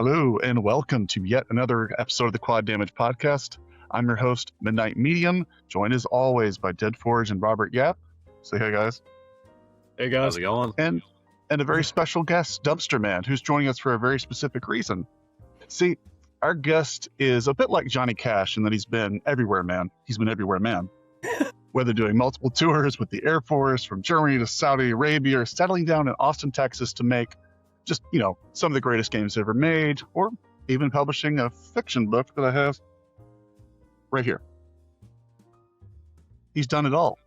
Hello, and welcome to yet another episode of the Quad Damage Podcast. I'm your host, Midnight Medium, joined as always by Deadforge and Robert Yapp. Say hey, guys. Hey, guys. How's it going? And a very special guest, Dumpster Man, who's joining us for a very specific reason. See, our guest is a bit like Johnny Cash in that he's been everywhere, man. He's been everywhere, man. Whether doing multiple tours with the Air Force, from Germany to Saudi Arabia, or settling down in Austin, Texas to make just, some of the greatest games ever made, or even publishing a fiction book that I have right here. He's done it all.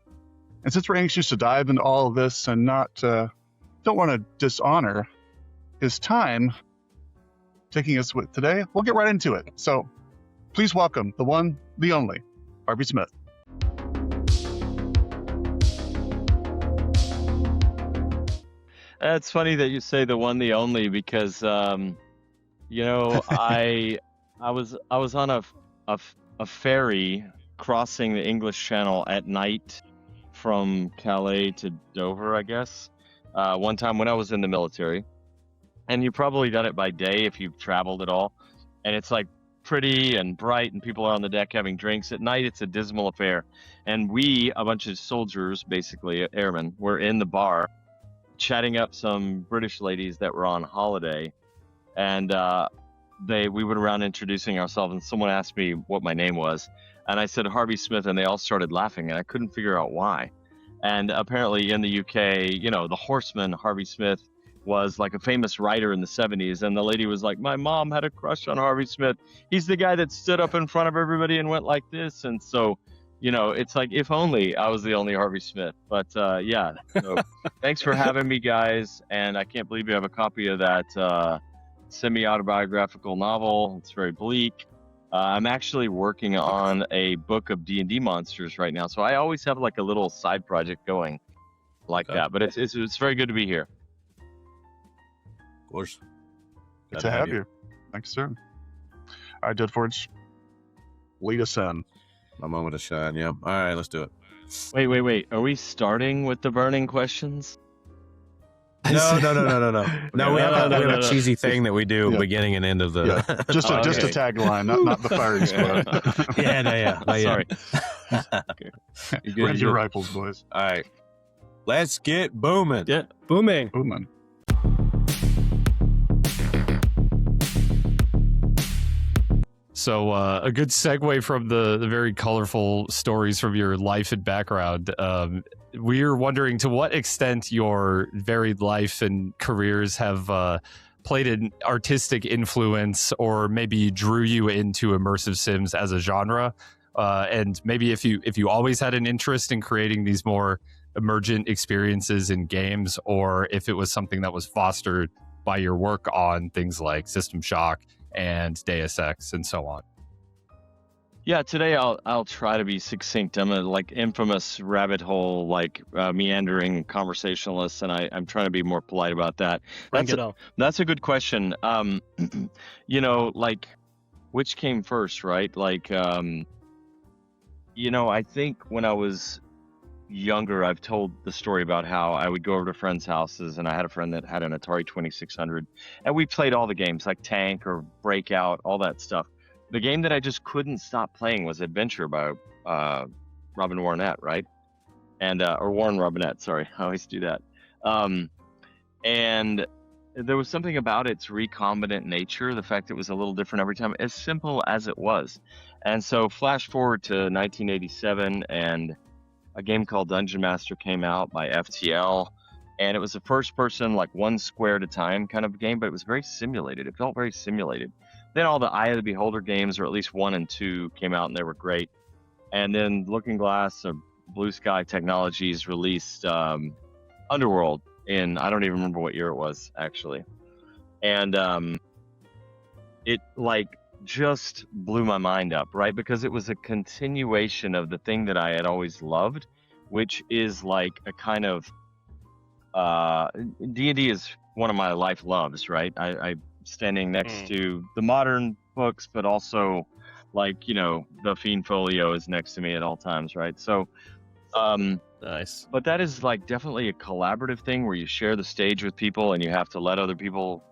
And since we're anxious to dive into all of this and don't want to dishonor his time taking us with today, we'll get right into it. So please welcome the one, the only, Harvey Smith. It's funny that you say the one, the only, because I was on a ferry crossing the English Channel at night from Calais to Dover, I guess. One time when I was in the military, and you've probably done it by day if you've traveled at all, and it's like pretty and bright and people are on the deck having drinks. At night it's a dismal affair, and we, a bunch of soldiers, basically airmen, were in the bar chatting up some British ladies that were on holiday, and we went around introducing ourselves, and someone asked me what my name was, and I said Harvey Smith, and they all started laughing, and I couldn't figure out why. And apparently in the UK, the horseman Harvey Smith was like a famous writer in the 70s, and the lady was like, my mom had a crush on Harvey Smith. He's the guy that stood up in front of everybody and went like this. And so it's like, if only I was the only Harvey Smith. But so thanks for having me, guys. And I can't believe you have a copy of that semi-autobiographical novel. It's very bleak. I'm actually working on a book of D&D monsters right now. So I always have like a little side project going like that. But it's very good to be here. Of course. Good to have you. Thanks, sir. All right, Deadforge, lead us in. My moment to shine, yeah. All right, let's do it. Wait. Are we starting with the burning questions? No. No, we have a cheesy thing that we do beginning and end of the... Yeah. Just a tagline, not the firing squad. Sorry. Okay. Raise your rifles, boys. All right. Let's get booming. Yeah, booming. So a good segue from the very colorful stories from your life and background. We're wondering to what extent your varied life and careers have played an artistic influence, or maybe drew you into immersive sims as a genre. And maybe if you always had an interest in creating these more emergent experiences in games, or if it was something that was fostered by your work on things like System Shock and Deus Ex and so on. Yeah, today I'll try to be succinct. I'm a infamous rabbit hole, meandering conversationalist, and I'm trying to be more polite about that. That's a good question. Which came first, right? I think when I was younger, I've told the story about how I would go over to friends' houses, and I had a friend that had an Atari 2600, and we played all the games like Tank or Breakout, all that stuff. The game that I just couldn't stop playing was Adventure by Robin Warnett, right? And or Warren Robinette, sorry, I always do that. And there was something about its recombinant nature, the fact it was a little different every time, as simple as it was. And so flash forward to 1987, and a game called Dungeon Master came out by FTL, and it was a first-person, one square at a time kind of game, but it was very simulated. It felt very simulated. Then all the Eye of the Beholder games, or at least 1 and 2, came out, and they were great. And then Looking Glass, or Blue Sky Technologies, released Underworld in, I don't even remember what year it was, actually. And it, just blew my mind up, right? Because it was a continuation of the thing that I had always loved, which is a kind of D&D is one of my life loves, right? I standing next to the modern books, but also the Fiend Folio is next to me at all times, right? So nice. But that is definitely a collaborative thing where you share the stage with people, and you have to let other people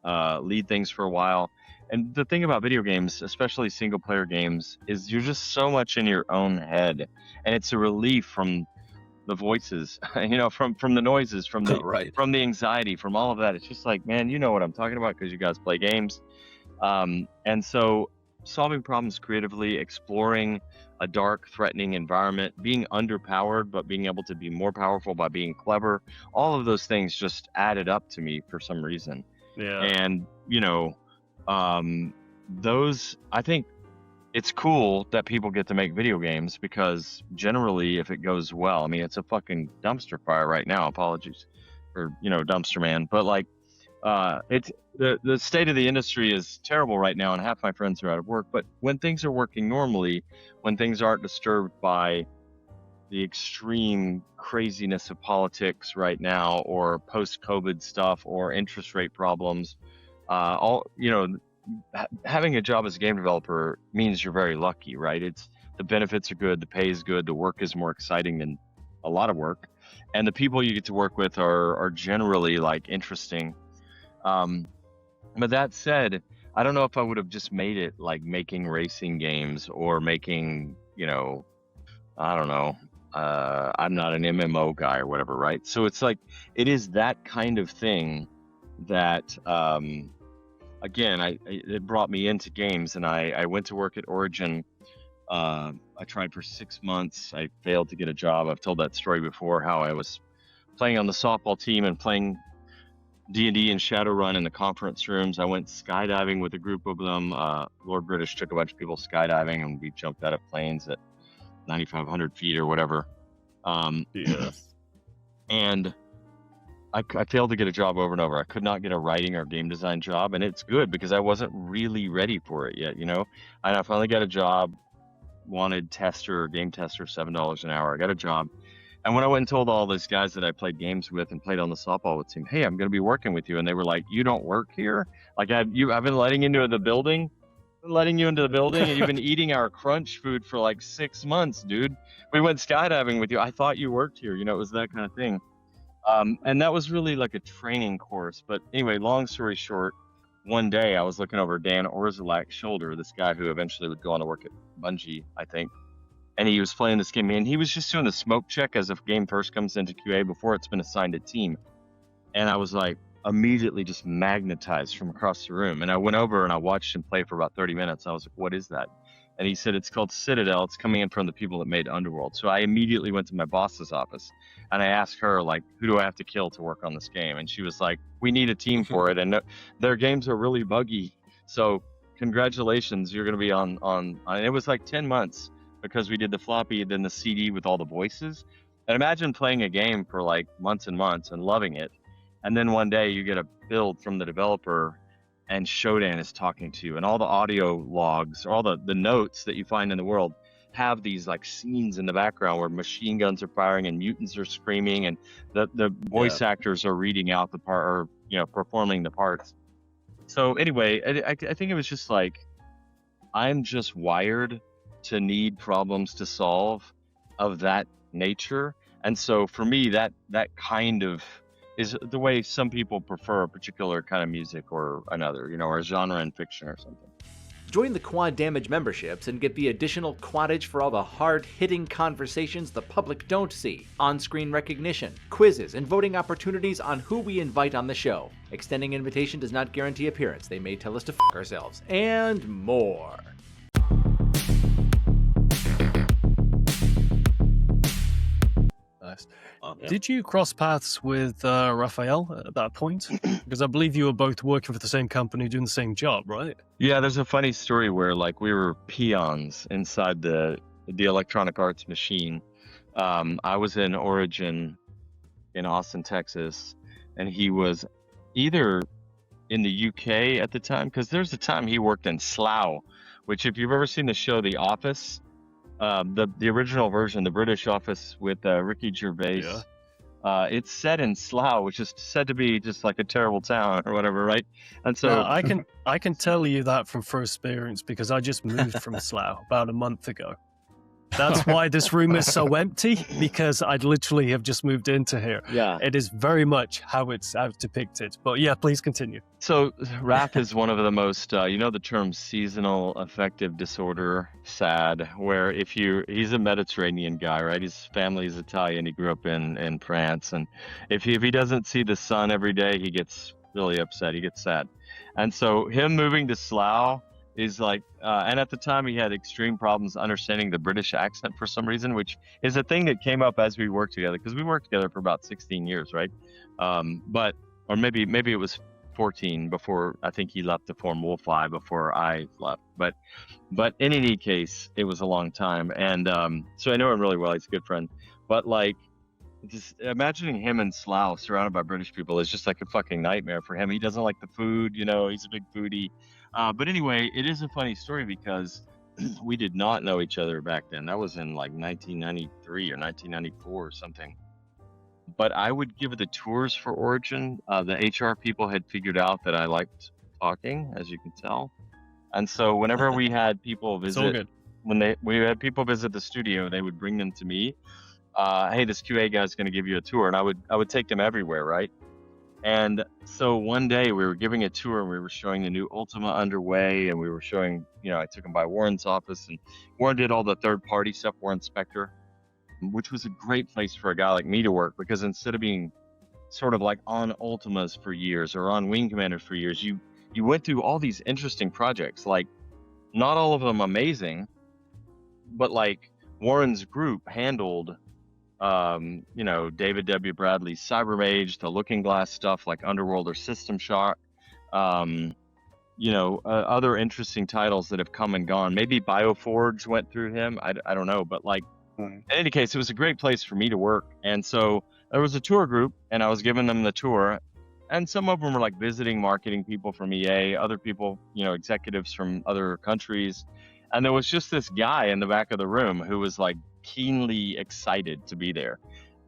lead things for a while. And the thing about video games, especially single player games, is you're just so much in your own head, and it's a relief from the voices, from the noises, from the Right. from the anxiety, from all of that. It's just like, man, you know what I'm talking about because you guys play games. And so solving problems creatively, exploring a dark, threatening environment, being underpowered, but being able to be more powerful by being clever, all of those things just added up to me for some reason. Yeah. And, those, I think it's cool that people get to make video games because generally if it goes well, I mean, it's a fucking dumpster fire right now. Apologies for, dumpster man, but like, it's the state of the industry is terrible right now, and half my friends are out of work. But when things are working normally, when things aren't disturbed by the extreme craziness of politics right now, or post-COVID stuff, or interest rate problems, having a job as a game developer means you're very lucky, right? It's the benefits are good, the pay is good, the work is more exciting than a lot of work, and the people you get to work with are generally like interesting. But that said, I don't know if I would have just made it like making racing games or making, I don't know. I'm not an MMO guy or whatever, right? So it's like, it is that kind of thing that, again, it brought me into games, and I went to work at Origin. I tried for 6 months. I failed to get a job. I've told that story before, how I was playing on the softball team and playing D&D and Shadowrun in the conference rooms. I went skydiving with a group of them. Lord British took a bunch of people skydiving, and we jumped out of planes at 9,500 feet or whatever. And I failed to get a job over and over. I could not get a writing or game design job, and it's good because I wasn't really ready for it yet, And I finally got a job, wanted game tester, $7 an hour. I got a job. And when I went and told all those guys that I played games with and played on the softball team, hey, I'm going to be working with you. And they were like, you don't work here? Like, I've been letting you into the building, and you've been eating our crunch food for like 6 months, dude. We went skydiving with you. I thought you worked here. It was that kind of thing. And that was really like a training course. But anyway, long story short, one day I was looking over Dan Orzalak's shoulder, this guy who eventually would go on to work at Bungie, I think. And he was playing this game, and he was just doing the smoke check as if game first comes into QA before it's been assigned a team. And I was like immediately just magnetized from across the room. And I went over and I watched him play for about 30 minutes. I was like, what is that? And he said, it's called Citadel. It's coming in from the people that made Underworld. So I immediately went to my boss's office and I asked her, like, who do I have to kill to work on this game? And she was like, we need a team for it. And their games are really buggy. So congratulations, you're going to be on. And it was like 10 months. Because we did the floppy, then the CD with all the voices. And imagine playing a game for like months and months and loving it. And then one day you get a build from the developer and Shodan is talking to you. And all the audio logs, all the notes that you find in the world have these like scenes in the background where machine guns are firing and mutants are screaming and the voice actors are reading out the part, or, performing the parts. So anyway, I think it was just like, I'm just wired to need problems to solve of that nature. And so for me, that kind of is the way some people prefer a particular kind of music or another, or a genre in fiction or something. Join the Quad Damage memberships and get the additional quaddage for all the hard-hitting conversations the public don't see, on-screen recognition, quizzes, and voting opportunities on who we invite on the show. Extending invitation does not guarantee appearance. They may tell us to f*** ourselves. And more. Nice. Did you cross paths with Raphael at that point? Because I believe you were both working for the same company doing the same job, right? Yeah, there's a funny story where like we were peons inside the Electronic Arts machine. I was in Origin in Austin, Texas, and he was either in the UK at the time, because there's a time he worked in Slough, which if you've ever seen the show The Office, the original version, the British Office with Ricky Gervais, it's set in Slough, which is said to be just like a terrible town or whatever, right? And so no, I can tell you that from first experience because I just moved from Slough about a month ago. That's why this room is so empty, because I'd literally have just moved into here. Yeah. It is very much how it's depicted. But yeah, please continue. So RAF is one of the most, you know, the term seasonal affective disorder, SAD, where he's a Mediterranean guy, right? His family is Italian. He grew up in France. And if he doesn't see the sun every day, he gets really upset. He gets sad. And so him moving to Slough is like, and at the time he had extreme problems understanding the British accent for some reason, which is a thing that came up as we worked together, because we worked together for about 16 years, right? Or maybe it was 14 before I think he left to form Wolfeye before I left. But in any case, it was a long time. And so I know him really well. He's a good friend. But like, just imagining him in Slough surrounded by British people is just like a fucking nightmare for him. He doesn't like the food, you know, he's a big foodie. But anyway, it is a funny story because we did not know each other back then. That was in like 1993 or 1994 or something. But I would give the tours for Origin. The HR people had figured out that I liked talking, as you can tell. And so whenever we had people visit, we had people visit the studio, they would bring them to me. Hey, this QA guy's going to give you a tour, and I would take them everywhere, right? And so one day we were giving a tour, and we were showing the new Ultima underway, and we were showing, you know, I took him by Warren's office, and Warren did all the third-party stuff, Warren Spector, which was a great place for a guy like me to work, because instead of being sort of like on Ultimas for years or on Wing Commanders for years, you went through all these interesting projects, like not all of them amazing, but like Warren's group handled you know, David W. Bradley's Cybermage, the Looking Glass stuff like Underworld or System Shock, you know, other interesting titles that have come and gone. Maybe Bioforge went through him. I don't know, but like, in any case, it was a great place for me to work. And so there was a tour group, and I was giving them the tour, and some of them were like visiting marketing people from EA, other people, you know, executives from other countries. And there was just this guy in the back of the room who was like keenly excited to be there.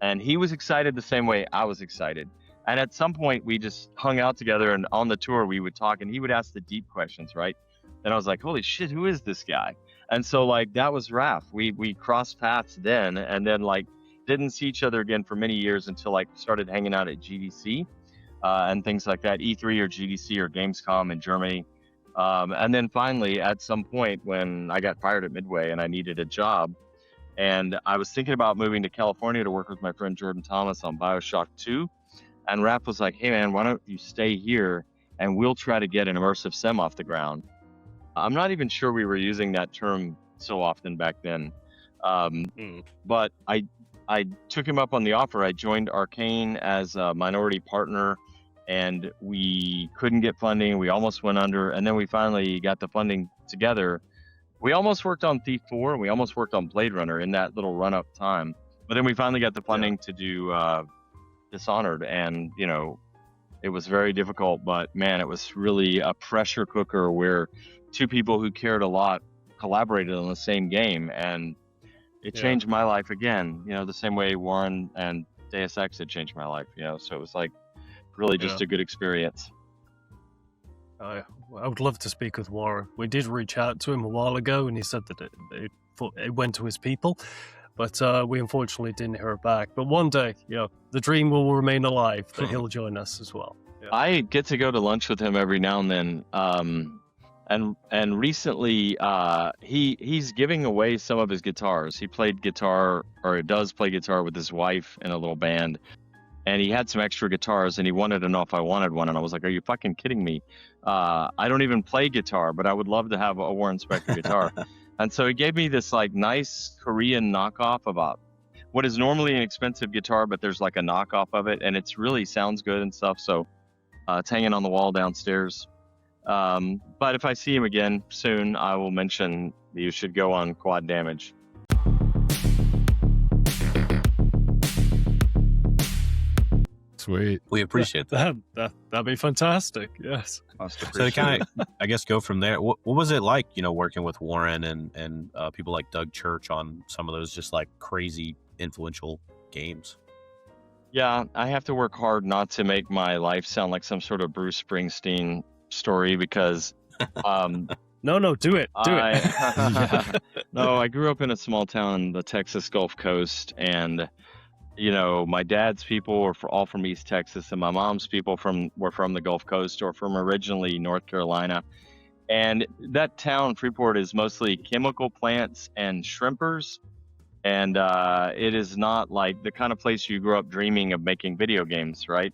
And he was excited the same way I was excited. And at some point we just hung out together, and on the tour we would talk, and he would ask the deep questions, right? And I was like, holy shit, who is this guy? And so like, that was Raph. We crossed paths then, and then like didn't see each other again for many years until like started hanging out at GDC and things like that, E3 or GDC or Gamescom in Germany. And then finally, at some point when I got fired at Midway and I needed a job, and I was thinking about moving to California to work with my friend Jordan Thomas on BioShock 2. And Raph was like, hey man, why don't you stay here and we'll try to get an immersive sim off the ground. I'm not even sure we were using that term so often back then. But I took him up on the offer. I joined Arcane as a minority partner, and we couldn't get funding. We almost went under, and then we finally got the funding together. We almost worked on Thief 4, and we almost worked on Blade Runner in that little run-up time. But then we finally got the funding to do Dishonored, and, you know, it was very difficult, but man, it was really a pressure cooker where two people who cared a lot collaborated on the same game, and it changed my life again, you know, the same way Warren and Deus Ex had changed my life, you know, so it was like really just a good experience. I would love to speak with Warren. We did reach out to him a while ago, and he said that it went to his people, but we unfortunately didn't hear back. But one day, you know, the dream will remain alive that he'll join us as well. Yeah. I get to go to lunch with him every now and then, and recently he's giving away some of his guitars. He played guitar, or does play guitar, with his wife in a little band. And he had some extra guitars, and he wanted to know if I wanted one. And I was like, are you fucking kidding me? I don't even play guitar, but I would love to have a Warren Spector guitar. And so he gave me this like nice Korean knockoff of what is normally an expensive guitar, but there's like a knockoff of it, and it's really sounds good and stuff. So it's hanging on the wall downstairs. But if I see him again soon, I will mention that you should go on Quad Damage. Sweet. We appreciate that. That'd be fantastic. Yes. So to kind of, I guess, go from there. What was it like, you know, working with Warren and people like Doug Church on some of those just like crazy influential games? Yeah, I have to work hard not to make my life sound like some sort of Bruce Springsteen story, because No, do it. Do it. No, I grew up in a small town in the Texas Gulf Coast, and my dad's people were all from East Texas, and my mom's people were from the Gulf Coast or from originally North Carolina. And that town, Freeport, is mostly chemical plants and shrimpers. And it is not like the kind of place you grew up dreaming of making video games, right?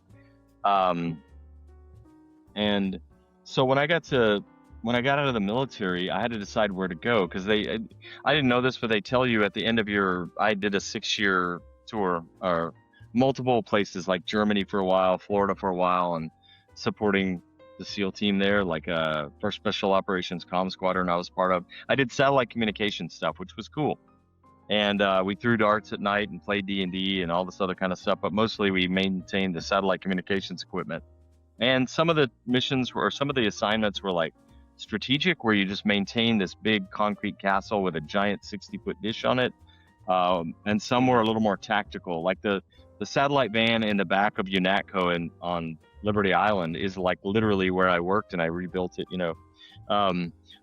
And so when I got out of the military, I had to decide where to go because I didn't know this, but they tell you at the end of I did a 6-year tour or multiple places like Germany for a while, Florida for a while, and supporting the SEAL team there, like First Special Operations Comm Squadron I was part of. I did satellite communication stuff, which was cool. And we threw darts at night and played D&D and all this other kind of stuff, but mostly we maintained the satellite communications equipment. And some of the missions some of the assignments were like strategic, where you just maintain this big concrete castle with a giant 60-foot dish on it. And some were a little more tactical, like the satellite van in the back of UNATCO on Liberty Island is like literally where I worked, and I rebuilt it,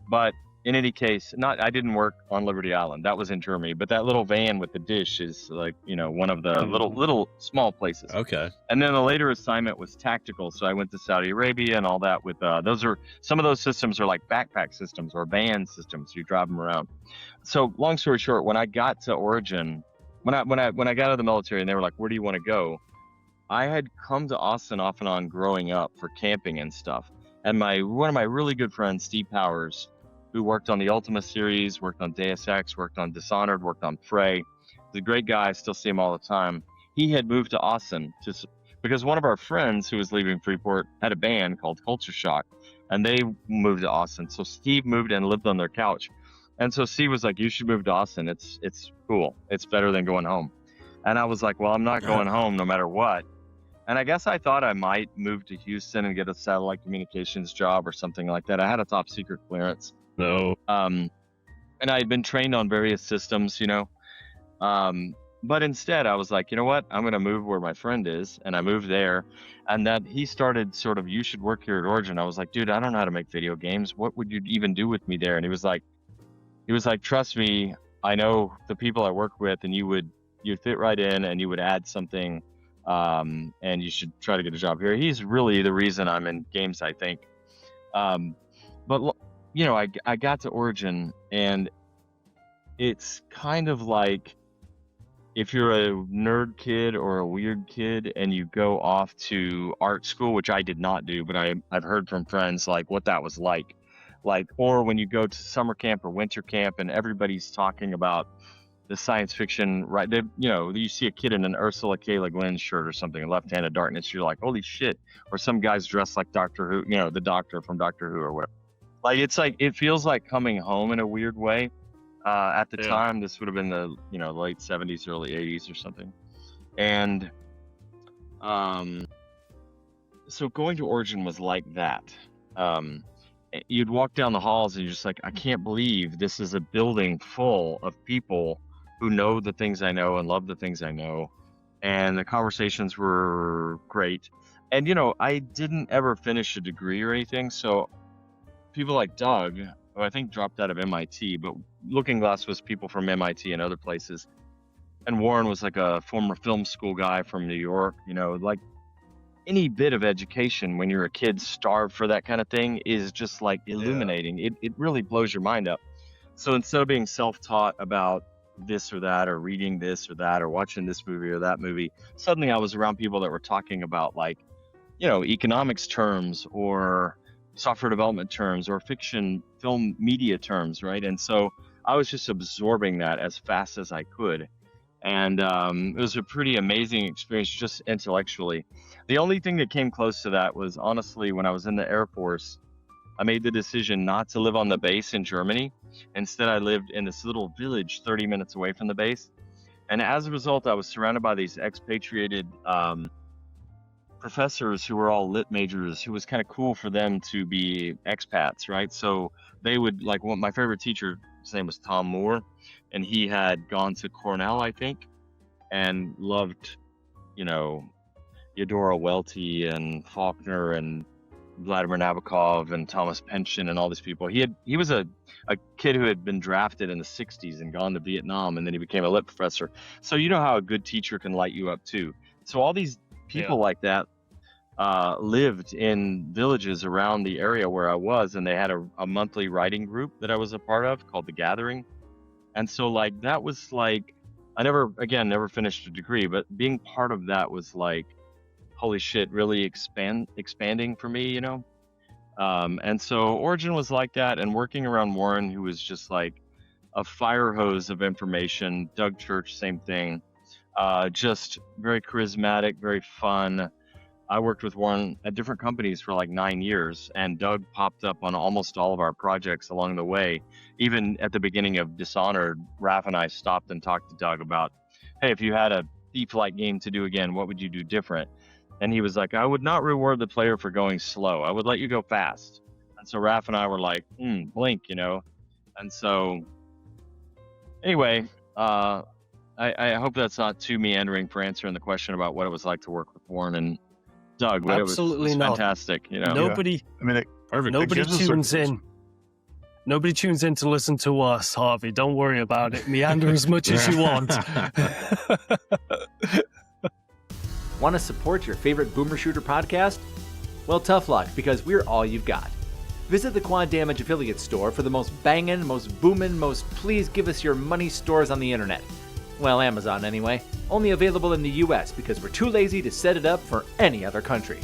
but in any case, I didn't work on Liberty Island. That was in Germany, but that little van with the dish is like, one of the little small places. Okay. And then the later assignment was tactical. So I went to Saudi Arabia and all that with, some of those systems are like backpack systems or van systems. You drive them around. So long story short, when I got to Origin, when I got out of the military and they were like, where do you want to go? I had come to Austin off and on growing up for camping and stuff. And one of my really good friends, Steve Powers, who worked on the Ultima series, worked on Deus Ex, worked on Dishonored, worked on Prey. He's a great guy. I still see him all the time. He had moved to Austin because one of our friends who was leaving Freeport had a band called Culture Shock, and they moved to Austin. So Steve moved and lived on their couch. And so Steve was like, you should move to Austin. It's cool. It's better than going home. And I was like, well, I'm not going home no matter what. And I guess I thought I might move to Houston and get a satellite communications job or something like that. I had a top secret clearance. No. And I had been trained on various systems, but instead I was like, you know what? I'm going to move where my friend is. And I moved there. And that he started sort of, you should work here at Origin. I was like, dude, I don't know how to make video games. What would you even do with me there? And he was like, trust me, I know the people I work with, and you'd fit right in and you would add something. And you should try to get a job here. He's really the reason I'm in games, I think. But I got to Origin, and it's kind of like if you're a nerd kid or a weird kid and you go off to art school, which I did not do, but I've heard from friends like what that was like, or when you go to summer camp or winter camp and everybody's talking about the science fiction, right? You see a kid in an Ursula K. Le Guin shirt or something, a left-handed darkness, you're like, holy shit. Or some guys dressed like Doctor Who, the Doctor from Doctor Who or whatever. It feels like coming home in a weird way. At the time, this would have been the late 70s, early 80s or something. And so going to Origin was like that. You'd walk down the halls and you're just like, I can't believe this is a building full of people who know the things I know and love the things I know. And the conversations were great. And, I didn't ever finish a degree or anything. So people like Doug, who I think dropped out of MIT, but Looking Glass was people from MIT and other places. And Warren was like a former film school guy from New York, like any bit of education when you're a kid starved for that kind of thing is just like illuminating. It really blows your mind up. So instead of being self-taught about this or that, or reading this or that, or watching this movie or that movie, suddenly I was around people that were talking about like, economics terms or software development terms or fiction, film media terms, right? And so I was just absorbing that as fast as I could. And it was a pretty amazing experience just intellectually. The only thing that came close to that was honestly when I was in the Air Force, I made the decision not to live on the base in Germany. Instead, I lived in this little village 30 minutes away from the base. And as a result, I was surrounded by these expatriated professors who were all lit majors, who was kind of cool for them to be expats, right? So they would like, my favorite teacher, his name was Tom Moore, and he had gone to Cornell, I think, and loved, Eudora Welty and Faulkner and Vladimir Nabokov and Thomas Pynchon and all these people. He was a kid who had been drafted in the 60s and gone to Vietnam, and then he became a lit professor. So you know how a good teacher can light you up too. So all these people like that lived in villages around the area where I was, and they had a monthly writing group that I was a part of called The Gathering. And so like that was like, I never finished a degree, but being part of that was like, holy shit, really expanding for me, you know? And so Origin was like that, and working around Warren, who was just like a fire hose of information. Doug Church, same thing. Just very charismatic, very fun. I worked with Warren at different companies for like 9 years, and Doug popped up on almost all of our projects along the way. Even at the beginning of Dishonored, Raph and I stopped and talked to Doug about, hey, if you had a Thief-like game to do again, what would you do different? And he was like, I would not reward the player for going slow. I would let you go fast. And so Raph and I were like, blink, you know? And so anyway, I hope that's not too meandering for answering the question about what it was like to work with Warren and Doug. But Absolutely it was not. fantastic, you know? Nobody, I mean, Perfect. nobody gives us tunes in. Nobody tunes in to listen to us, Harvey. Don't worry about it. Meander as much as you want. Want to support your favorite Boomer Shooter podcast? Well, tough luck, because we're all you've got. Visit the Quad Damage affiliate store for the most bangin', most boomin', most please give us your money stores on the internet. Well, Amazon anyway. Only available in the US because we're too lazy to set it up for any other country.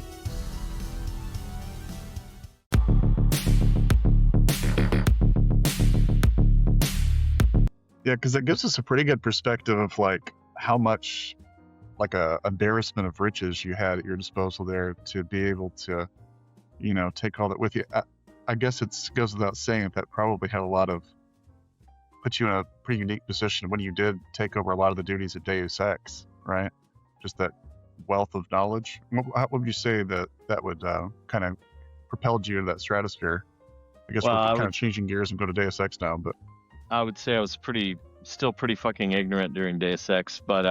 Yeah, because it gives us a pretty good perspective of like how much like a embarrassment of riches you had at your disposal there to be able to, you know, take all that with you. I guess it goes without saying that probably had a lot of put you in a pretty unique position when you did take over a lot of the duties at Deus Ex, right? Just that wealth of knowledge. What would you say that would kind of propelled you to that stratosphere? I guess Well, we're I kind would- of changing gears and go to Deus Ex now, but I would say I was still pretty fucking ignorant during Deus Ex, but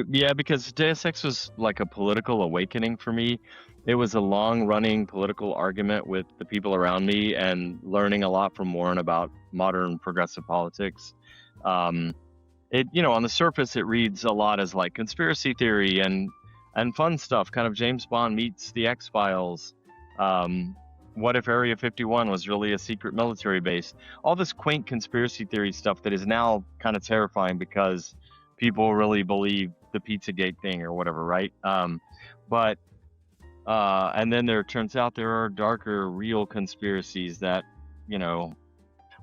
yeah, because Deus Ex was like a political awakening for me. It was a long-running political argument with the people around me, and learning a lot from Warren about modern progressive politics. It, you know, on the surface, it reads a lot as like conspiracy theory and fun stuff, kind of James Bond meets the X-Files. What if Area 51 was really a secret military base? All this quaint conspiracy theory stuff that is now kind of terrifying because people really believe the Pizzagate thing or whatever, right? And then there turns out there are darker, real conspiracies that, you know,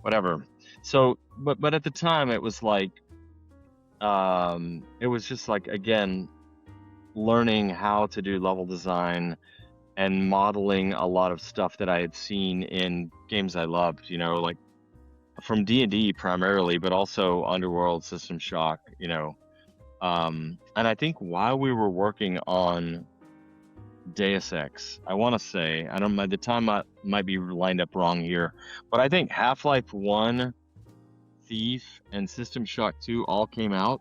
whatever. So, but at the time it was like, it was just like, again, learning how to do level design and modeling a lot of stuff that I had seen in games I loved, you know, like from D&D primarily, but also Underworld, System Shock, you know. And I think while we were working on Deus Ex, I want to say, I don't know, the time might be lined up wrong here, but I think Half-Life 1, Thief, and System Shock 2 all came out,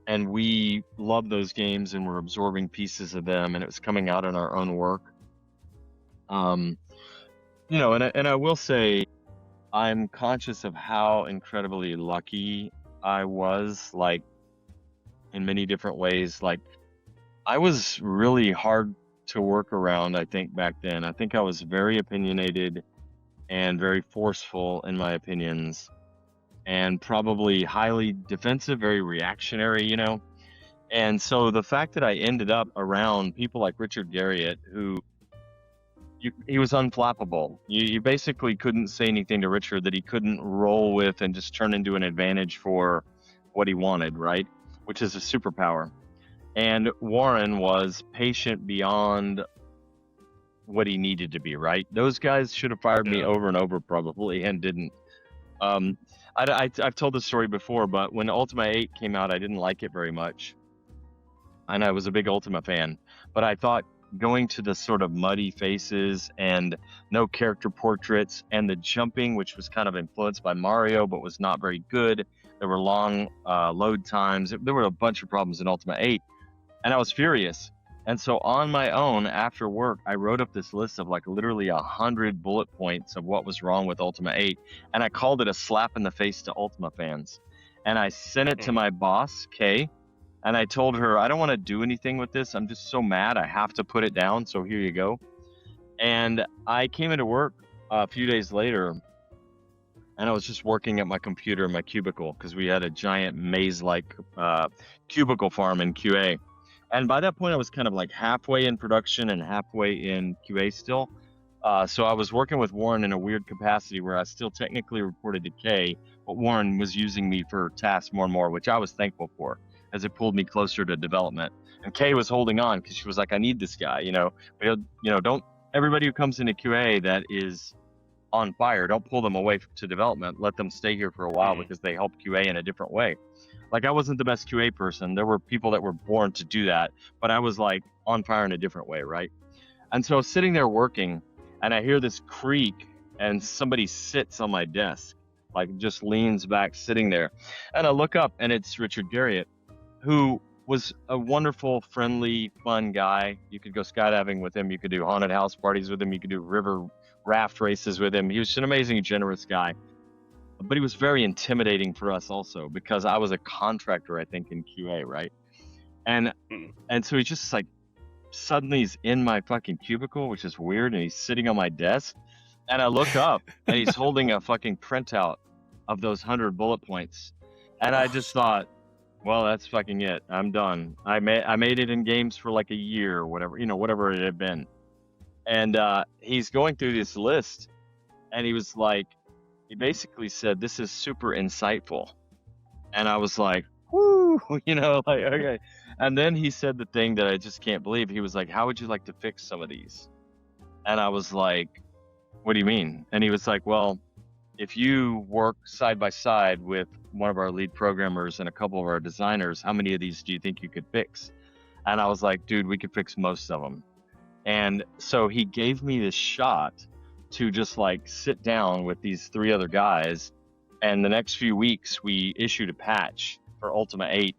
and we loved those games and were absorbing pieces of them, and it was coming out in our own work. You know, and I will say, I'm conscious of how incredibly lucky I was, like, in many different ways. Like, I was really hard to work around, I think, back then. I think I was very opinionated and very forceful in my opinions, and probably highly defensive, very reactionary, you know. And so the fact that I ended up around people like Richard Garriott, who he was unflappable. You basically couldn't say anything to Richard that he couldn't roll with and just turn into an advantage for what he wanted, right? Which is a superpower. And Warren was patient beyond what he needed to be, right? Those guys should have fired me over and over probably, and didn't. I've told this story before, but when Ultima 8 came out, I didn't like it very much. And I was a big Ultima fan. But I thought going to the sort of muddy faces and no character portraits and the jumping, which was kind of influenced by Mario but was not very good. There were long load times. There were a bunch of problems in Ultima 8, and I was furious. And so on my own, after work, I wrote up this list of like literally 100 bullet points of what was wrong with Ultima 8. And I called it a slap in the face to Ultima fans. And I sent it to my boss, Kay. And I told her, I don't want to do anything with this. I'm just so mad. I have to put it down. So here you go. And I came into work a few days later. And I was just working at my computer in my cubicle because we had a giant maze-like cubicle farm in QA. And by that point, I was kind of like halfway in production and halfway in QA still. So I was working with Warren in a weird capacity where I still technically reported to Kay, but Warren was using me for tasks more and more, which I was thankful for as it pulled me closer to development. And Kay was holding on because she was like, I need this guy, don't everybody who comes into QA that is on fire, don't pull them away to development. Let them stay here for a while because they help QA in a different way. Like, I wasn't the best QA person. There were people that were born to do that, but I was like on fire in a different way, right? And so I was sitting there working, and I hear this creak, and somebody sits on my desk, like just leans back, sitting there. And I look up, and it's Richard Garriott, who was a wonderful, friendly, fun guy. You could go skydiving with him. You could do haunted house parties with him. You could do river raft races with him. He was an amazing, generous guy. But he was very intimidating for us also because I was a contractor, I think, in QA, right? And so he's just like, suddenly he's in my fucking cubicle, which is weird, and he's sitting on my desk. And I look up, and he's holding a fucking printout of those 100 bullet points. And I just thought, well, that's fucking it. I'm done. I made it in games for like a year or whatever, whatever it had been. And he's going through this list, and he was like, he basically said, this is super insightful. And I was like, whoo, okay. And then he said the thing that I just can't believe. He was like, how would you like to fix some of these? And I was like, what do you mean? And he was like, well, if you work side by side with one of our lead programmers and a couple of our designers, how many of these do you think you could fix? And I was like, dude, we could fix most of them. And so he gave me this shot to just like sit down with these 3 other guys. And the next few weeks, we issued a patch for Ultima 8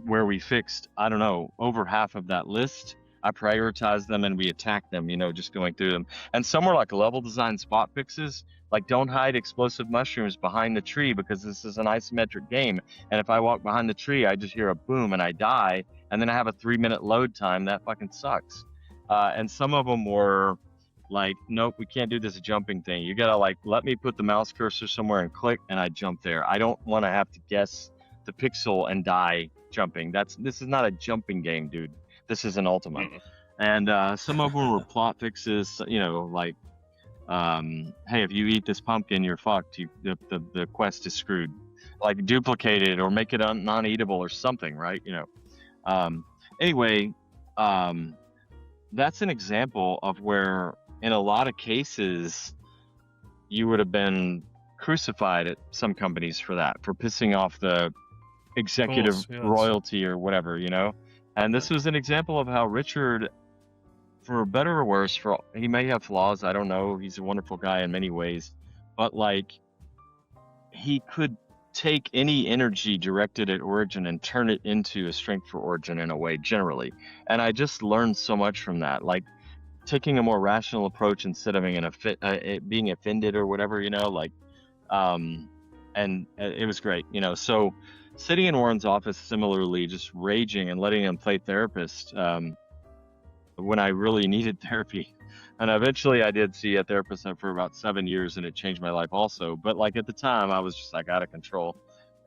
where we fixed, I don't know, over half of that list. I prioritized them and we attacked them, just going through them. And some were like level design spot fixes, like don't hide explosive mushrooms behind the tree because this is an isometric game. And if I walk behind the tree, I just hear a boom and I die. And then I have a 3-minute load time. That fucking sucks. And some of them were like, nope, we can't do this jumping thing. You gotta like, let me put the mouse cursor somewhere and click and I jump there. I don't want to have to guess the pixel and die jumping. This is not a jumping game, dude. This is an Ultima. And some of them were plot fixes, like, hey, if you eat this pumpkin, you're fucked. The quest is screwed. Like duplicate it or make it non-eatable or something, right? Anyway, that's an example of where in a lot of cases you would have been crucified at some companies for pissing off the executive royalty or whatever, and this was an example of how Richard, for better or worse, he may have flaws, I don't know, he's a wonderful guy in many ways, but like he could take any energy directed at Origin and turn it into a strength for Origin in a way, generally. And I just learned so much from that, like taking a more rational approach instead of being offended or whatever, and it was great, So sitting in Warren's office, similarly, just raging and letting him play therapist when I really needed therapy. And eventually I did see a therapist for about 7 years, and it changed my life also. But like at the time, I was just like out of control.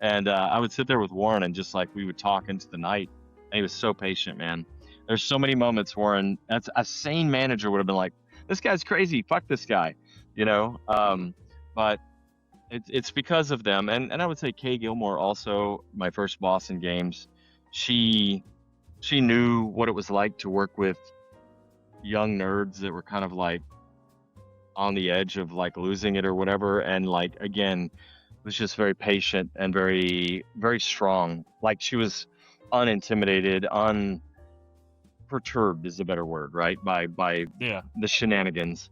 And I would sit there with Warren and just like we would talk into the night. And he was so patient, man. There's so many moments, Warren, that's a sane manager would have been like, this guy's crazy, fuck this guy, but it's because of them. And I would say Kay Gilmore, also my first boss in games, she knew what it was like to work with young nerds that were kind of like on the edge of like losing it or whatever, and like again was just very patient and very, very strong. Like she was unintimidated, unperturbed is a better word, right? By the shenanigans.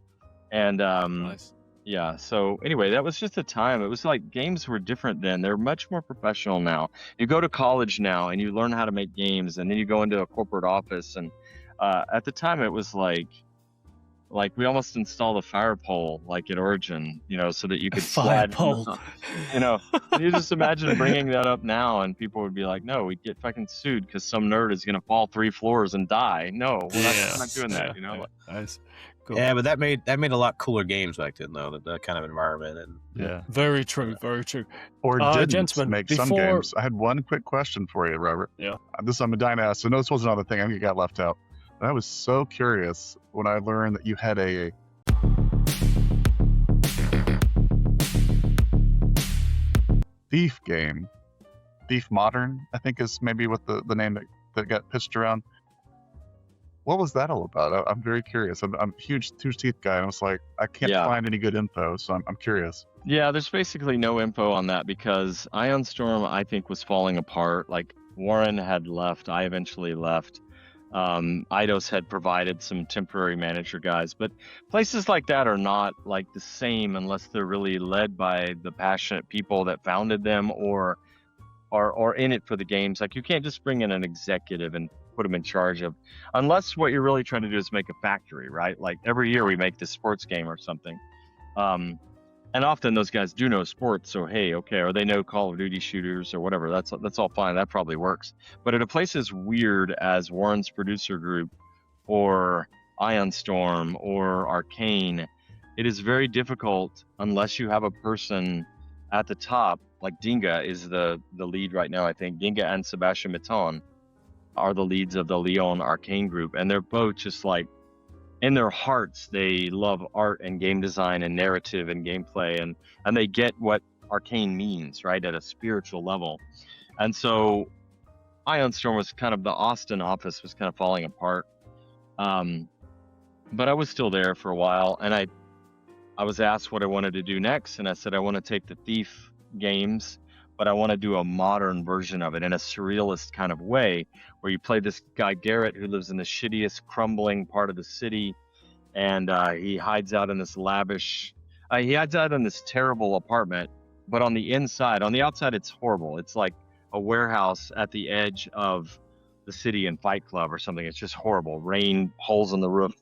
And Nice. Yeah. So anyway, that was just a time. It was like games were different then. They're much more professional now. You go to college now and you learn how to make games, and then you go into a corporate office. And at the time, it was like we almost installed a fire pole like at Origin, so that you could slide from the Firepole. top. You just imagine bringing that up now, and people would be like, "No, we'd get fucking sued because some nerd is gonna fall 3 floors and die." No, we're not doing that. Nice. Cool. Yeah, but that made a lot cooler games back then, though. That kind of environment, and Yeah. Very true. Very true. Or didn't gentlemen, make some before- games. I had one quick question for you, Robert. Yeah. I'm a dying to ask. So no, this wasn't another thing. I think it got left out. And I was so curious when I learned that you had a Thief game. Thief Modern, I think is maybe what the name that got pitched around. What was that all about? I'm very curious. I'm a huge Teeth guy, and I was like, I can't Yeah. find any good info, so I'm curious. Yeah, there's basically no info on that because Ion Storm, I think, was falling apart. Like Warren had left, I eventually left. Eidos had provided some temporary manager guys, but places like that are not like the same unless they're really led by the passionate people that founded them or are in it for the games. Like you can't just bring in an executive and put them in charge of, unless what you're really trying to do is make a factory, right? Like every year we make this sports game or something. And often those guys do know sports, so hey, okay, or they know Call of Duty shooters or whatever. That's all fine. That probably works. But at a place as weird as Warren's producer group, or Ion Storm, or Arcane, it is very difficult unless you have a person at the top. Like Dinga is the lead right now, I think. Dinga and Sebastian Mitton are the leads of the Leon Arcane group, and they're both just like, in their hearts, they love art and game design and narrative and gameplay, and they get what Arcane means, right, at a spiritual level. And so Ion Storm was kind of, the Austin office was kind of falling apart. But I was still there for a while, and I was asked what I wanted to do next, and I said I want to take the Thief games, but I want to do a modern version of it in a surrealist kind of way, where you play this guy Garrett who lives in the shittiest, crumbling part of the city, and he hides out in this terrible apartment, but on the outside it's horrible. It's like a warehouse at the edge of the city in Fight Club or something. It's just horrible. Rain, holes in the roof,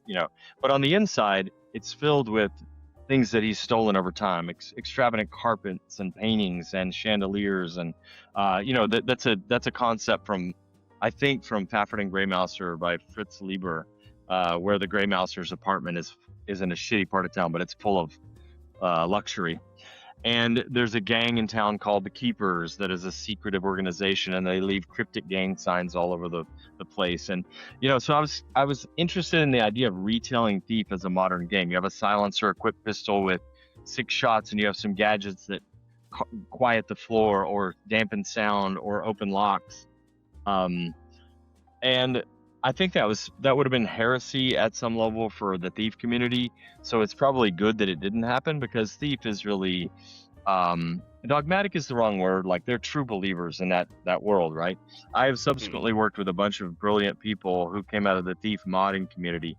But on the inside, it's filled with things that he's stolen over time, extravagant carpets and paintings and chandeliers, and that's a concept from Fafhrd and Greymouser by Fritz Lieber, where the Greymouser's apartment is in a shitty part of town, but it's full of luxury. And there's a gang in town called the Keepers that is a secretive organization, and they leave cryptic gang signs all over the place. And so I was interested in the idea of retelling Thief as a modern game. You have a silencer equipped pistol with 6 shots, and you have some gadgets that quiet the floor or dampen sound or open locks. And I think that would have been heresy at some level for the Thief community. So it's probably good that it didn't happen, because Thief is really dogmatic is the wrong word. Like, they're true believers in that world, right? I have subsequently worked with a bunch of brilliant people who came out of the Thief modding community.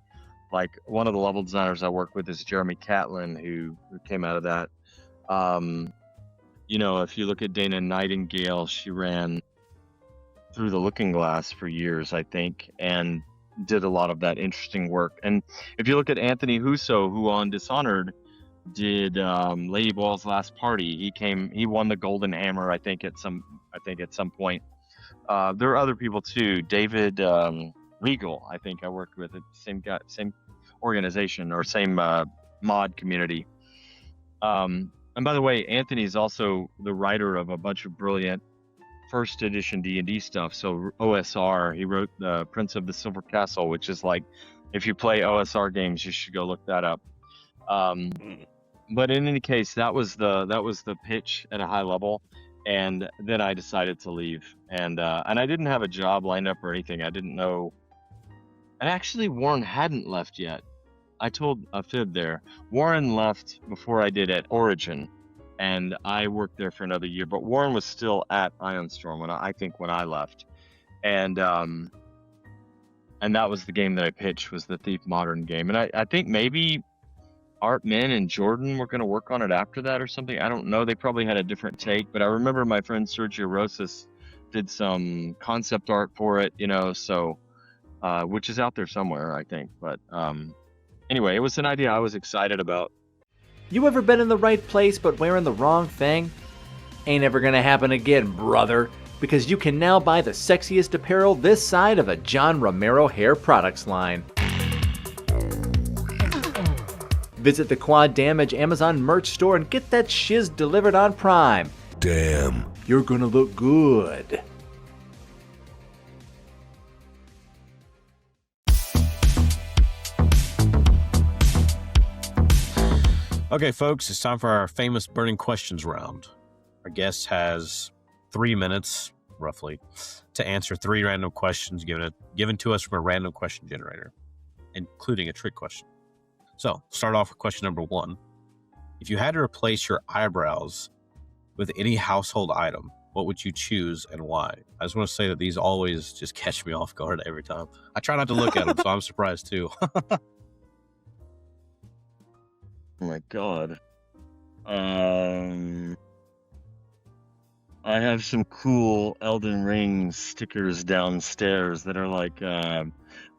Like, one of the level designers I work with is Jeremy Catlin, who came out of that. If you look at Dana Nightingale, she ran Through the Looking Glass for years, I think, and did a lot of that interesting work. And if you look at Anthony Huso, who on Dishonored did Lady Boyle's Last Party, he won the Golden Hammer, I think at some point. There are other people too. David Regal, I think I worked with, same organization or same mod community. And by the way, Anthony's also the writer of a bunch of brilliant first edition D&D stuff. So OSR, he wrote the Prince of the Silver Castle, which is like, if you play OSR games, you should go look that up. But in any case, that was the pitch at a high level, and then I decided to leave. And I didn't have a job lined up or anything. I didn't know. And actually, Warren hadn't left yet. I told a fib there. Warren left before I did at Origin, and I worked there for another year. But Warren was still at Ion Storm when I left, and that was the game that I pitched, was the Thief Modern game. And I think maybe Art Min and Jordan were going to work on it after that or something. I don't know. They probably had a different take, but I remember my friend Sergio Rosas did some concept art for it, so which is out there somewhere, I think. But anyway, it was an idea I was excited about. You ever been in the right place but wearing the wrong thing? Ain't ever gonna happen again, brother, because you can now buy the sexiest apparel this side of a John Romero hair products line. Visit the Quad Damage Amazon merch store and get that shiz delivered on Prime. Damn, you're gonna look good. Okay, folks, it's time for our famous burning questions round. Our guest has 3 minutes, roughly, to answer 3 random questions given to us from a random question generator, including a trick question. So, start off with question number 1. If you had to replace your eyebrows with any household item, what would you choose and why? I just want to say that these always just catch me off guard every time. I try not to look at them, so I'm surprised too. Oh my god. I have some cool Elden Ring stickers downstairs that are like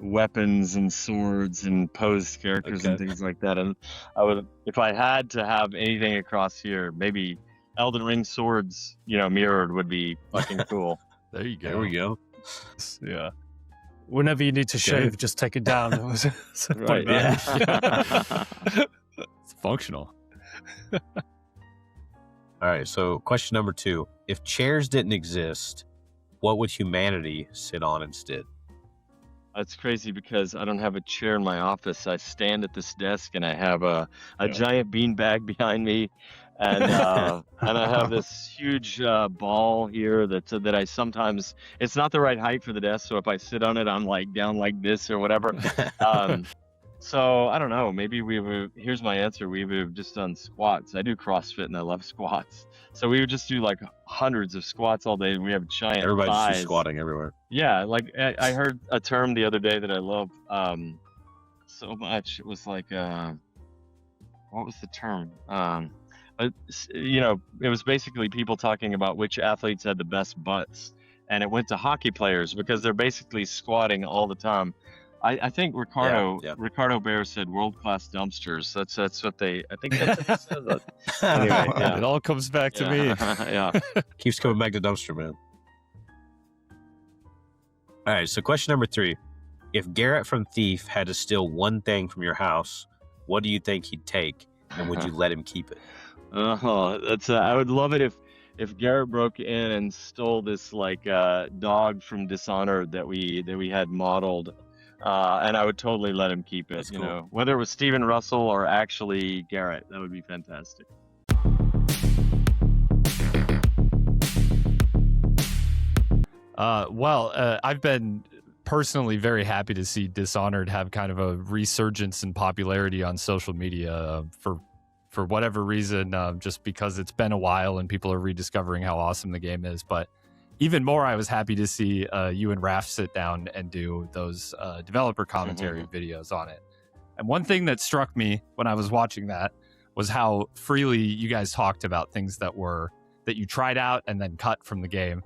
weapons and swords and posed characters and things like that. And I would, if I had to have anything across here, maybe Elden Ring swords, mirrored would be fucking cool. There you go. There we go. Yeah. Whenever you need to shave, just take it down. Right, yeah. It's functional. All right, so question number 2. If chairs didn't exist, what would humanity sit on instead? That's crazy because I don't have a chair in my office. I stand at this desk and I have a giant beanbag behind me, and I have this huge ball here that I sometimes, it's not the right height for the desk, so if I sit on it, I'm like down like this or whatever. So I don't know. Maybe here's my answer. We would have just done squats. I do CrossFit and I love squats. So we would just do like hundreds of squats all day. We have giant Everybody's thighs. just squatting everywhere. Yeah, like I heard a term the other day that I love so much. It was like what was the term? It was basically people talking about which athletes had the best butts, and it went to hockey players because they're basically squatting all the time. I think Ricardo Bear said world-class dumpsters. That's what they. I think that's what he said. Anyway, yeah. It all comes back to me. Yeah. Keeps coming back to dumpster, man. All right, so question number 3. If Garrett from Thief had to steal one thing from your house, what do you think he'd take, and would you let him keep it? That's. I would love it if Garrett broke in and stole this like dog from Dishonored that we had modeled. And I would totally let him keep it. That's cool. Whether it was Steven Russell or actually Garrett, that would be fantastic. I've been personally very happy to see Dishonored have kind of a resurgence in popularity on social media for whatever reason, just because it's been a while and people are rediscovering how awesome the game is. But even more, I was happy to see you and Raph sit down and do those developer commentary videos on it. And one thing that struck me when I was watching that was how freely you guys talked about things that you tried out and then cut from the game.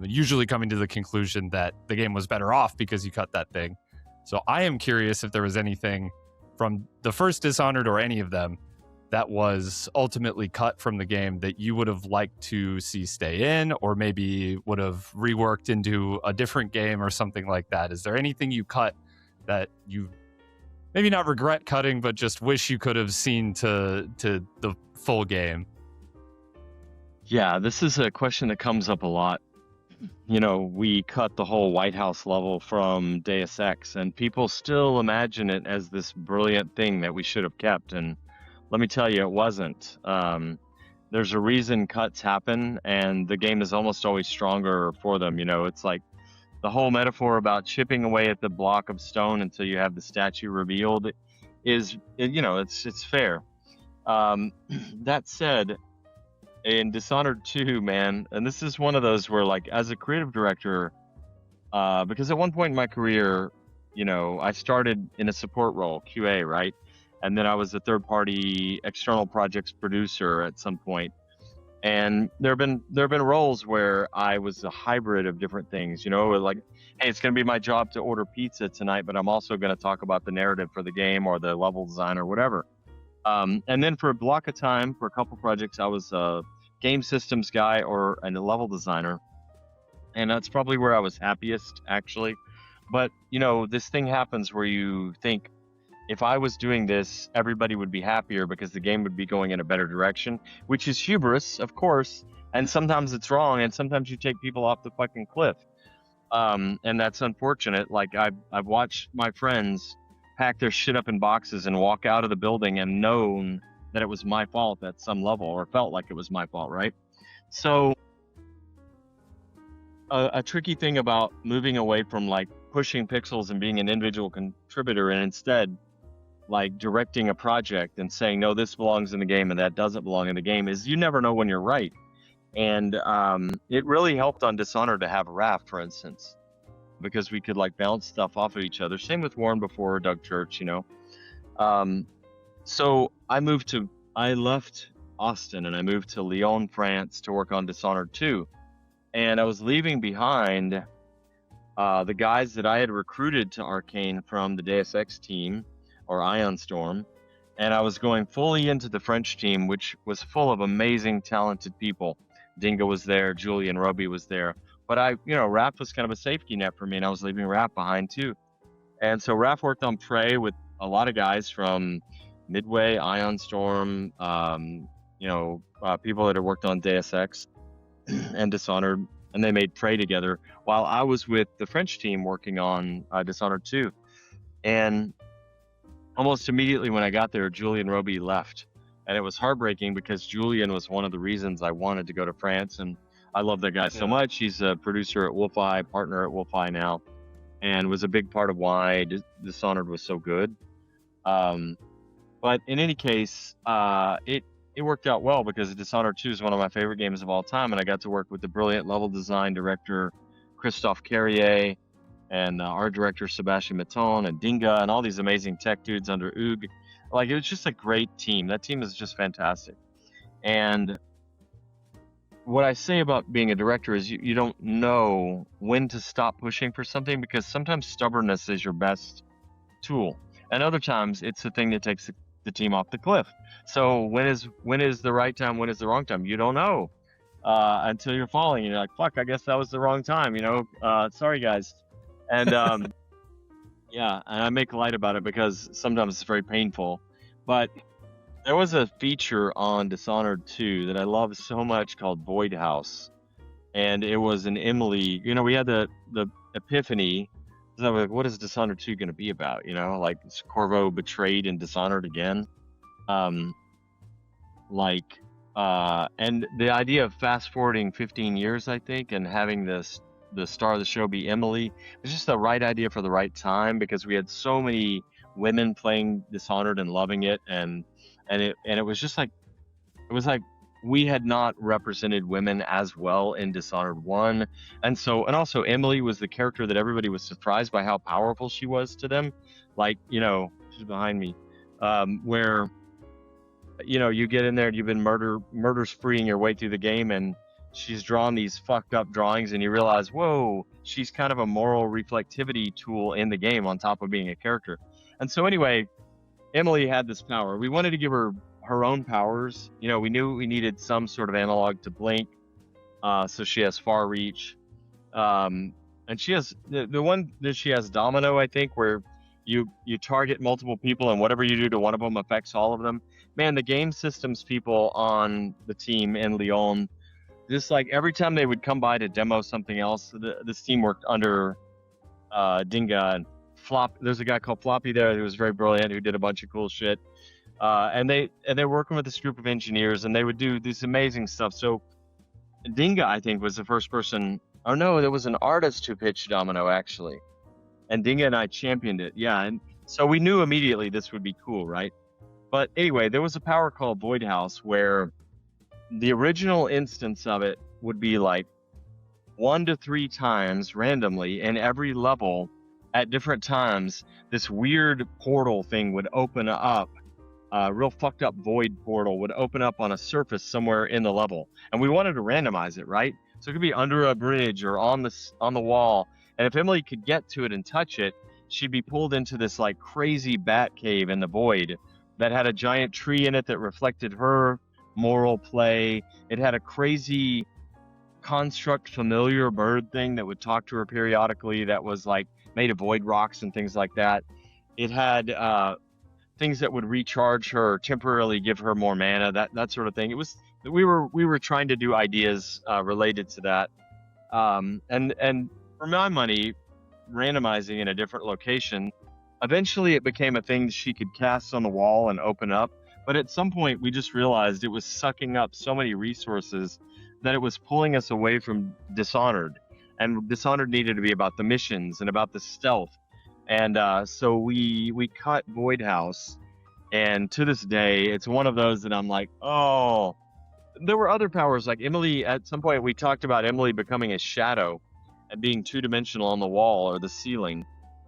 Usually coming to the conclusion that the game was better off because you cut that thing. So I am curious if there was anything from the first Dishonored or any of them that was ultimately cut from the game that you would have liked to see stay in, or maybe would have reworked into a different game or something like that. Is there anything you cut that you maybe not regret cutting, but just wish you could have seen to the full game? Yeah, this is a question that comes up a lot. We cut the whole White House level from Deus Ex, and people still imagine it as this brilliant thing that we should have kept. And let me tell you, it wasn't. There's a reason cuts happen, and the game is almost always stronger for them. It's like the whole metaphor about chipping away at the block of stone until you have the statue revealed is, it's fair. That said, in Dishonored 2, man, and this is one of those where, like, as a creative director, because at one point in my career, I started in a support role, QA, right? and then I was a third-party external projects producer at some point. And there have been roles where I was a hybrid of different things, like, hey, it's going to be my job to order pizza tonight, but I'm also going to talk about the narrative for the game or the level design or whatever. And then for a block of time, for a couple projects, I was a game systems guy or a level designer. And that's probably where I was happiest, actually. But, this thing happens where you think, if I was doing this, everybody would be happier because the game would be going in a better direction, which is hubris, of course. And sometimes it's wrong, and sometimes you take people off the fucking cliff. And that's unfortunate. Like, I've watched my friends pack their shit up in boxes and walk out of the building and known that it was my fault at some level, or felt like it was my fault, right? So a tricky thing about moving away from like pushing pixels and being an individual contributor, and instead like directing a project and saying, no, this belongs in the game and that doesn't belong in the game, is you never know when you're right. And it really helped on Dishonored to have Raph, for instance, because we could like bounce stuff off of each other. Same with Warren before Doug Church, So I left Austin and I moved to Lyon, France to work on Dishonored 2. And I was leaving behind the guys that I had recruited to Arcane from the Deus Ex team, or Ion Storm, and I was going fully into the French team, which was full of amazing, talented people. Dingo was there, Julian Roby was there, but Raph was kind of a safety net for me, and I was leaving Raph behind too. And so Raph worked on Prey with a lot of guys from Midway, Ion Storm, people that had worked on Deus Ex and Dishonored, and they made Prey together while I was with the French team working on Dishonored 2. And almost immediately when I got there, Julian Roby left. And it was heartbreaking because Julian was one of the reasons I wanted to go to France. And I love that guy so much. He's a producer at Wolfeye, partner at Wolfeye now, and was a big part of why Dishonored was so good. But in any case, it worked out well because Dishonored 2 is one of my favorite games of all time. And I got to work with the brilliant level design director, Christophe Carrier, and art director Sebastian Maton and Dinga and all these amazing tech dudes under Oog. Like, it was just a great team. That team is just fantastic. And what I say about being a director is you don't know when to stop pushing for something, because sometimes stubbornness is your best tool. And other times it's the thing that takes the team off the cliff. So when is the right time? When is the wrong time? You don't know until you're falling. You're like, fuck, I guess that was the wrong time. Sorry guys. And and I make light about it because sometimes it's very painful. But there was a feature on Dishonored 2 that I love so much called Void House. And it was an Emily, we had the epiphany. So I was like, what is Dishonored 2 going to be about? Like, is Corvo betrayed and dishonored again? And the idea of fast forwarding 15 years, I think, and having the star of the show be Emily was just the right idea for the right time, because we had so many women playing Dishonored and loving it, and it was just like, it was like we had not represented women as well in Dishonored 1. And also Emily was the character that everybody was surprised by how powerful she was to them. Like, she's behind me, where, you get in there and you've been murder spreeing your way through the game, and she's drawn these fucked up drawings, and you realize, whoa, she's kind of a moral reflectivity tool in the game on top of being a character. And so anyway, Emily had this power. We wanted to give her own powers. We knew we needed some sort of analog to Blink, so she has far reach. And she has the one that she has Domino, I think, where you target multiple people, and whatever you do to one of them affects all of them. Man, the game systems people on the team in Lyon, just like every time they would come by to demo something else, this team worked under Dinga and Flop. There's a guy called Floppy there who was very brilliant, who did a bunch of cool shit. And they're working with this group of engineers, and they would do this amazing stuff. So Dinga, I think, was the first person. Oh no, there was an artist who pitched Domino, actually, and Dinga and I championed it. Yeah, and so we knew immediately this would be cool, right? But anyway, there was a power called Void House, where the original instance of it would be like 1 to 3 times randomly in every level at different times. This weird portal thing would open up, real fucked up void portal would open up on a surface somewhere in the level, and we wanted to randomize it, right? So it could be under a bridge or on the wall, and if Emily could get to it and touch it, she'd be pulled into this like crazy bat cave in the void that had a giant tree in it that reflected her moral play. It had a crazy construct familiar bird thing that would talk to her periodically that was like made of void rocks and things like that. It had things that would recharge her, temporarily give her more mana, that sort of thing. It was we were trying to do ideas related to that, and for my money, randomizing in a different location. Eventually, it became a thing she could cast on the wall and open up. But at some point, we just realized it was sucking up so many resources that it was pulling us away from Dishonored. And Dishonored needed to be about the missions and about the stealth. And so we cut Void House. And to this day, it's one of those that I'm like, oh. There were other powers. Like Emily, at some point, we talked about Emily becoming a shadow and being two-dimensional on the wall or the ceiling.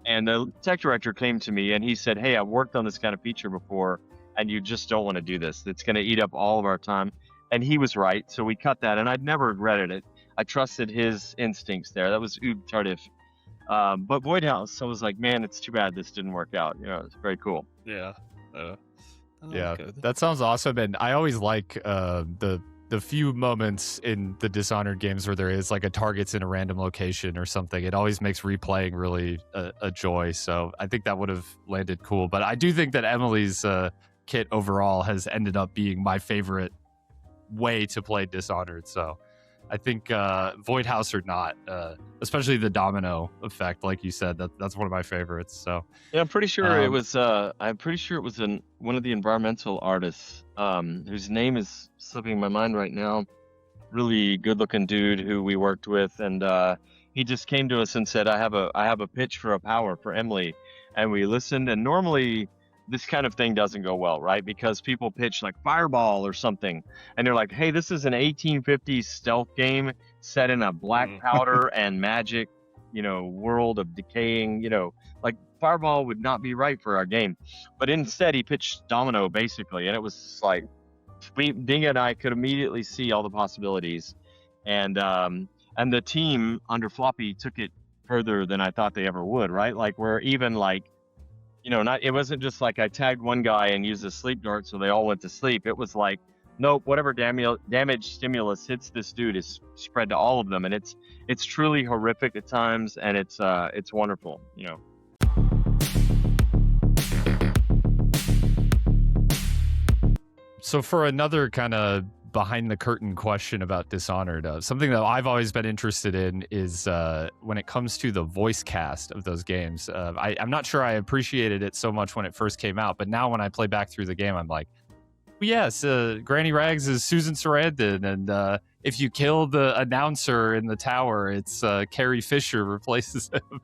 And the tech director came to me and he said, hey, I've worked on this kind of feature before, and you just don't want to do this. It's going to eat up all of our time. And he was right. So we cut that, and I'd never regretted it. I trusted his instincts there. That was Oog Tardif. But Void House, I was like, man, it's too bad this didn't work out. You know, it's very cool. Yeah. Yeah, that sounds awesome. And I always like the few moments in the Dishonored games where there is like a target's in a random location or something. It always makes replaying really a joy. So I think that would have landed cool. But I do think that Emily's kit overall has ended up being my favorite way to play Dishonored. So I think Void House or not, especially the domino effect, like you said, that's one of my favorites. So yeah, I'm pretty sure it was. I'm pretty sure it was one of the environmental artists, whose name is slipping my mind right now. Really good-looking dude who we worked with, and he just came to us and said, "I have a pitch for a power for Emily," and we listened. And normally, this kind of thing doesn't go well, right? Because people pitch like Fireball or something, and they're like, hey, this is an 1850s stealth game set in a black powder and magic, world of decaying, like Fireball would not be right for our game. But instead, he pitched Domino, basically, and it was like, Dinga and I could immediately see all the possibilities. And the team under Floppy took it further than I thought they ever would, right? Like, we're even like, it wasn't just like I tagged one guy and used a sleep dart so they all went to sleep. It was like, nope, whatever damage stimulus hits this dude is spread to all of them, and it's truly horrific at times, and it's wonderful, So for another kind of behind the curtain question about Dishonored, something that I've always been interested in is when it comes to the voice cast of those games. I'm not sure I appreciated it so much when it first came out, but now when I play back through the game, I'm like, yes, Granny Rags is Susan Sarandon, and if you kill the announcer in the tower, it's Carrie Fisher replaces him.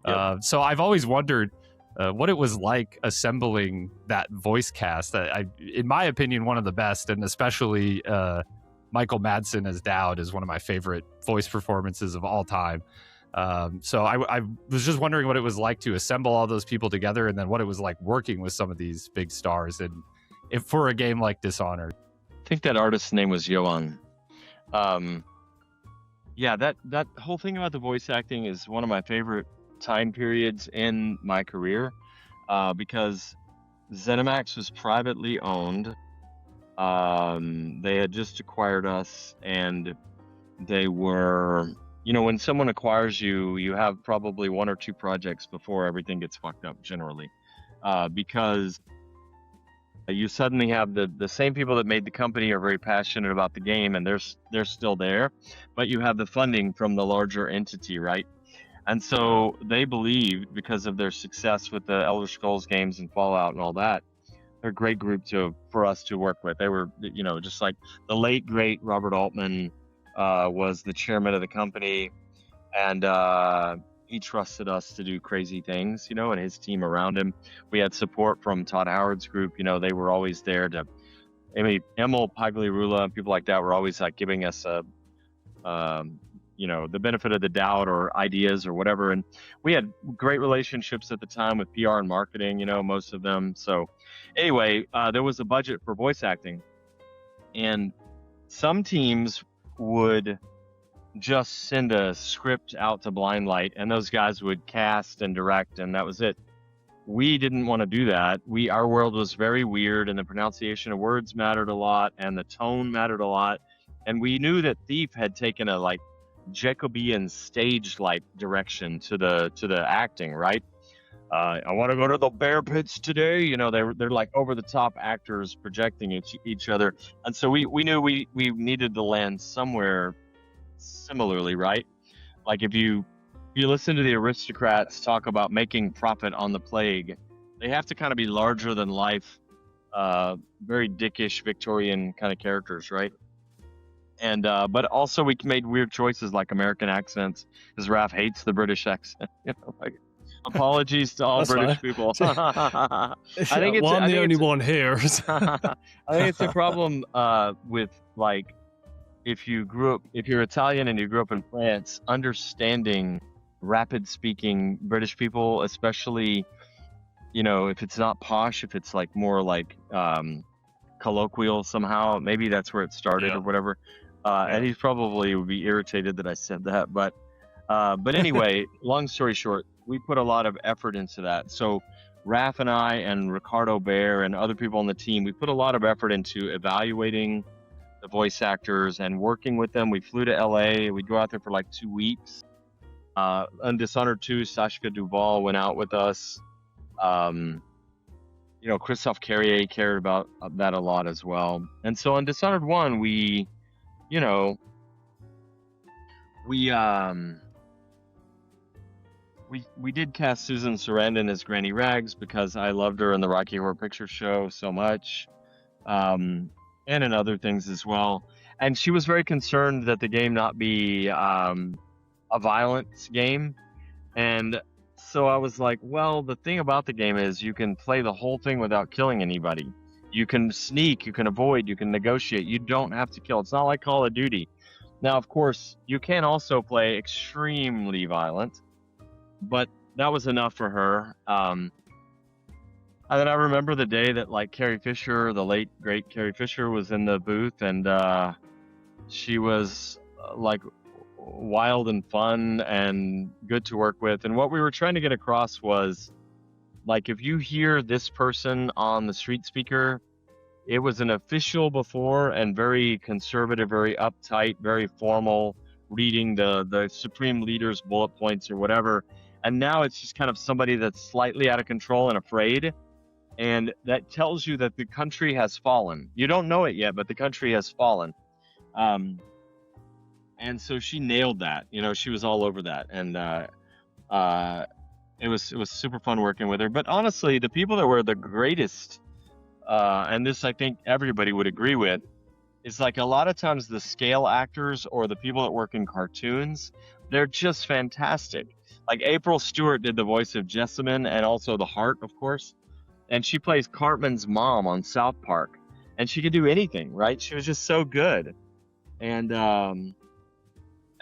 Yep. So I've always wondered what it was like assembling that voice cast. In my opinion, one of the best, and especially Michael Madsen as Dowd is one of my favorite voice performances of all time. So I was just wondering what it was like to assemble all those people together, and then what it was like working with some of these big stars, and if for a game like Dishonored. I think that artist's name was Johan. Yeah, that whole thing about the voice acting is one of my favorite time periods in my career, because ZeniMax was privately owned. They had just acquired us, and they were, when someone acquires you, you have probably one or two projects before everything gets fucked up generally, because you suddenly have the same people that made the company are very passionate about the game, and they're still there, but you have the funding from the larger entity, right? And so they believed, because of their success with the Elder Scrolls games and Fallout and all that, they're a great group for us to work with. They were, just like the late, great Robert Altman was the chairman of the company, and he trusted us to do crazy things, and his team around him. We had support from Todd Howard's group. They were always there to, Emil Pagliarula and people like that were always like giving us the benefit of the doubt or ideas or whatever. And we had great relationships at the time with PR and marketing, most of them. So anyway, there was a budget for voice acting, and some teams would just send a script out to Blindlight, and those guys would cast and direct, and that was it. We didn't want to do that. Our world was very weird, and the pronunciation of words mattered a lot, and the tone mattered a lot. And we knew that Thief had taken a Jacobean stage-like direction to the acting, right? I want to go to the bear pits today. They're like over-the-top actors projecting each other, and so we knew we needed to land somewhere similarly, right? Like if you listen to the aristocrats talk about making profit on the plague, they have to kind of be larger than life, very dickish Victorian kind of characters, right? And but also we made weird choices like American accents, because Raph hates the British accent. Apologies to all British people. I think I'm the only one here. I think it's a problem with if you're Italian and you grew up in France, understanding rapid speaking British people, especially, if it's not posh, if it's more colloquial somehow, maybe that's where it started or whatever. And he probably would be irritated that I said that, but anyway, long story short, we put a lot of effort into that. So Raph and I and Ricardo Bear and other people on the team, we put a lot of effort into evaluating the voice actors and working with them. We flew to LA. We'd go out there for 2 weeks. On Dishonored 2, Sashka Duval went out with us. Christophe Carrier cared about that a lot as well. And so on Dishonored 1, we did cast Susan Sarandon as Granny Rags because I loved her in the Rocky Horror Picture Show so much. And in other things as well. And she was very concerned that the game not be a violence game. And so I was like, well, the thing about the game is you can play the whole thing without killing anybody. You can sneak, you can avoid, you can negotiate. You don't have to kill. It's not like Call of Duty. Now, of course, you can also play extremely violent, but that was enough for her. And then I remember the day that Carrie Fisher, the late great Carrie Fisher, was in the booth, and she was wild and fun and good to work with. And what we were trying to get across was if you hear this person on the street speaker, it was an official before and very conservative, very uptight, very formal, reading the supreme leader's bullet points or whatever. And now it's just kind of somebody that's slightly out of control and afraid. And that tells you that the country has fallen. You don't know it yet, but the country has fallen. And so she nailed that. She was all over that. And it was super fun working with her. But honestly, the people that were the greatest, and this I think everybody would agree with, is a lot of times the scale actors or the people that work in cartoons, they're just fantastic. April Stewart did the voice of Jessamine and also the Heart, of course. And she plays Cartman's mom on South Park. And she could do anything, right? She was just so good. And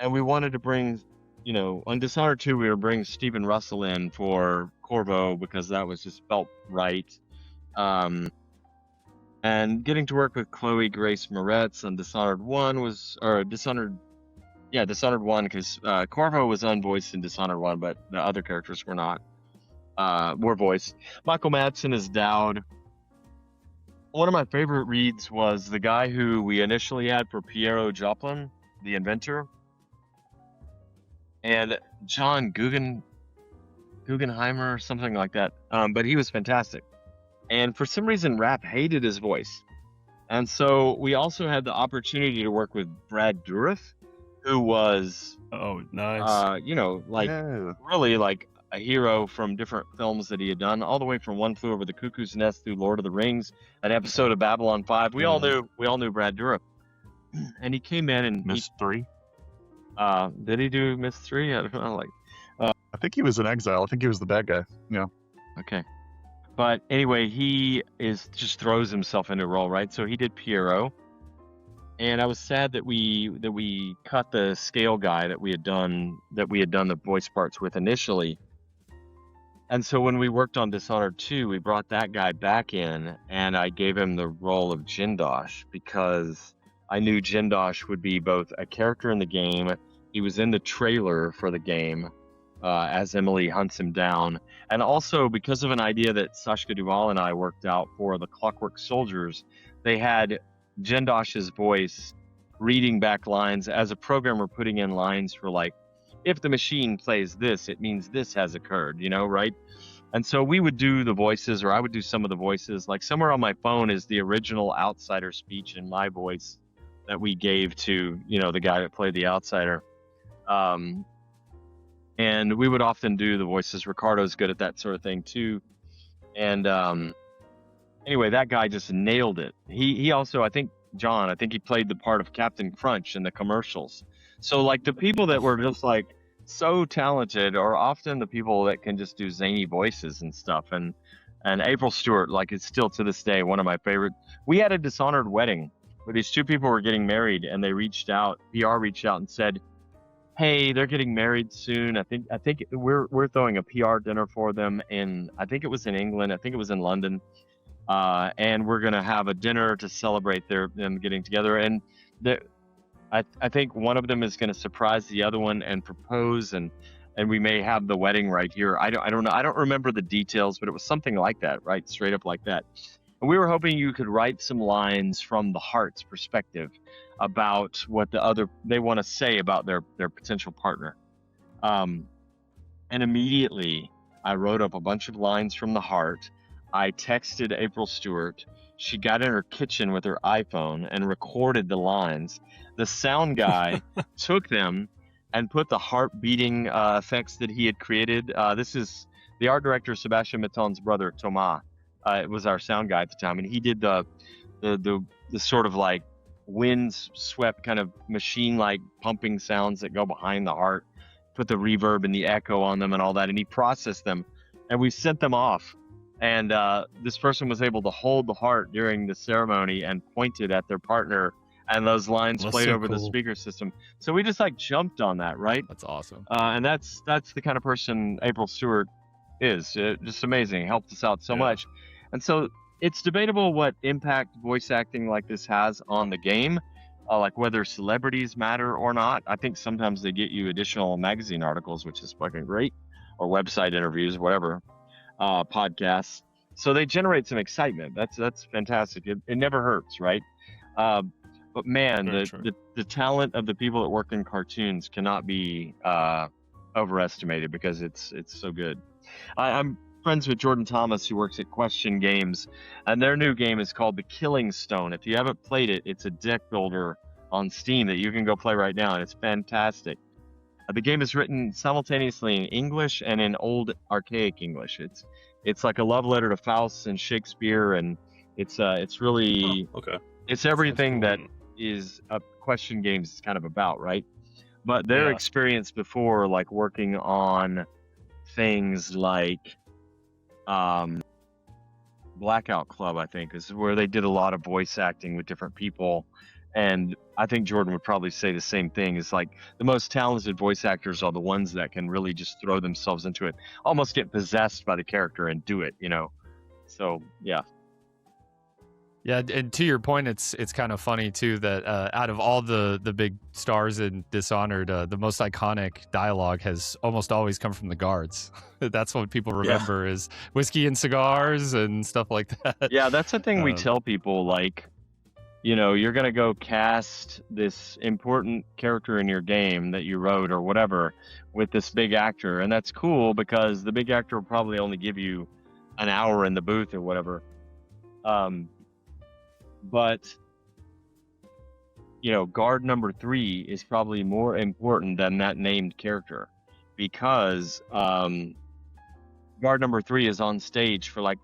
we wanted to bring, on Dishonored 2, we were bringing Stephen Russell in for Corvo because that was just felt right. And getting to work with Chloe Grace Moretz on Dishonored 1 Dishonored 1, because Corvo was unvoiced in Dishonored 1, but the other characters were not. Were voiced. Michael Madsen is Dowd. One of my favorite reads was the guy who we initially had for Piero Joplin, the inventor, and John Guggenheimer or something like that. But he was fantastic. And for some reason, Raph hated his voice. And so we also had the opportunity to work with Brad Dourif, who was nice. Really a hero from different films that he had done, all the way from One Flew Over the Cuckoo's Nest through Lord of the Rings, an episode of Babylon 5. We all knew Brad Dourif. And he came in and Miss 3. Did he do Miss 3? I don't know. I think he was in exile. I think he was the bad guy. Yeah. Okay. But anyway, he just throws himself into a role, right? So he did Piero. and I was sad that we cut the scale guy that we had done the voice parts with initially. And so when we worked on Dishonored 2, we brought that guy back in, and I gave him the role of Jindosh because I knew Jindosh would be both a character in the game. He was in the trailer for the game as Emily hunts him down. And also because of an idea that Sashka Duval and I worked out for the Clockwork Soldiers, they had Jindosh's voice reading back lines as a programmer, putting in lines for like, if the machine plays this, it means this has occurred, right? And so we would do the voices, or I would do some of the voices. Like somewhere on my phone is the original Outsider speech in my voice that we gave to, the guy that played the Outsider. And we would often do the voices. Ricardo's good at that sort of thing too. And anyway, that guy just nailed it. He also, I think he played the part of Captain Crunch in the commercials. So like the people that were just like so talented are often the people that can just do zany voices and stuff. And April Stewart, like, it's still to this day one of my favorite. We had a Dishonored wedding where these two people were getting married, and they PR reached out and said, hey, they're getting married soon. I think we're throwing a PR dinner for them I think it was in England. I think it was in London. And we're going to have a dinner to celebrate them getting together. And I think one of them is going to surprise the other one and propose, and we may have the wedding right here. I don't know. I don't remember the details, but it was something like that, right? Straight up like that. And we were hoping you could write some lines from the heart's perspective about what they want to say about their potential partner. And immediately I wrote up a bunch of lines from the heart. I texted April Stewart. She got in her kitchen with her iPhone and recorded the lines. The sound guy took them and put the heart beating effects that he had created. This is the art director, Sebastian Mitton's brother, Thomas. It was our sound guy at the time, and he did the sort of like wind-swept kind of machine-like pumping sounds that go behind the heart, put the reverb and the echo on them and all that, and he processed them, and we sent them off. And this person was able to hold the heart during the ceremony and pointed at their partner, and those lines played over the speaker system. So we just like jumped on that, right? That's awesome. And that's the kind of person April Stewart is. Just amazing. Helped us out so much. And so it's debatable what impact voice acting like this has on the game, like whether celebrities matter or not. I think sometimes they get you additional magazine articles, which is fucking great, or website interviews, whatever. Podcasts, so they generate some excitement. That's fantastic. It never hurts, right? But man, the talent of the people that work in cartoons cannot be overestimated because it's so good. I'm friends with Jordan Thomas, who works at Question Games, and their new game is called The Killing Stone. If you haven't played it, it's a deck builder on Steam that you can go play right now, and it's fantastic. The game is written simultaneously in English and in old archaic English. It's like a love letter to Faust and Shakespeare, and it's really it's everything that is Question Games is kind of about, right? But their experience before, like working on things like Blackout Club, I think, is where they did a lot of voice acting with different people. And I think Jordan would probably say the same thing. It's like the most talented voice actors are the ones that can really just throw themselves into it, almost get possessed by the character and do it, So, yeah. Yeah, and to your point, it's kind of funny, too, that out of all the big stars in Dishonored, the most iconic dialogue has almost always come from the guards. That's what people remember is whiskey and cigars and stuff like that. Yeah, that's the thing we tell people, like, you're going to go cast this important character in your game that you wrote or whatever with this big actor. And that's cool because the big actor will probably only give you an hour in the booth or whatever. But, guard number 3 is probably more important than that named character because guard number 3 is on stage for like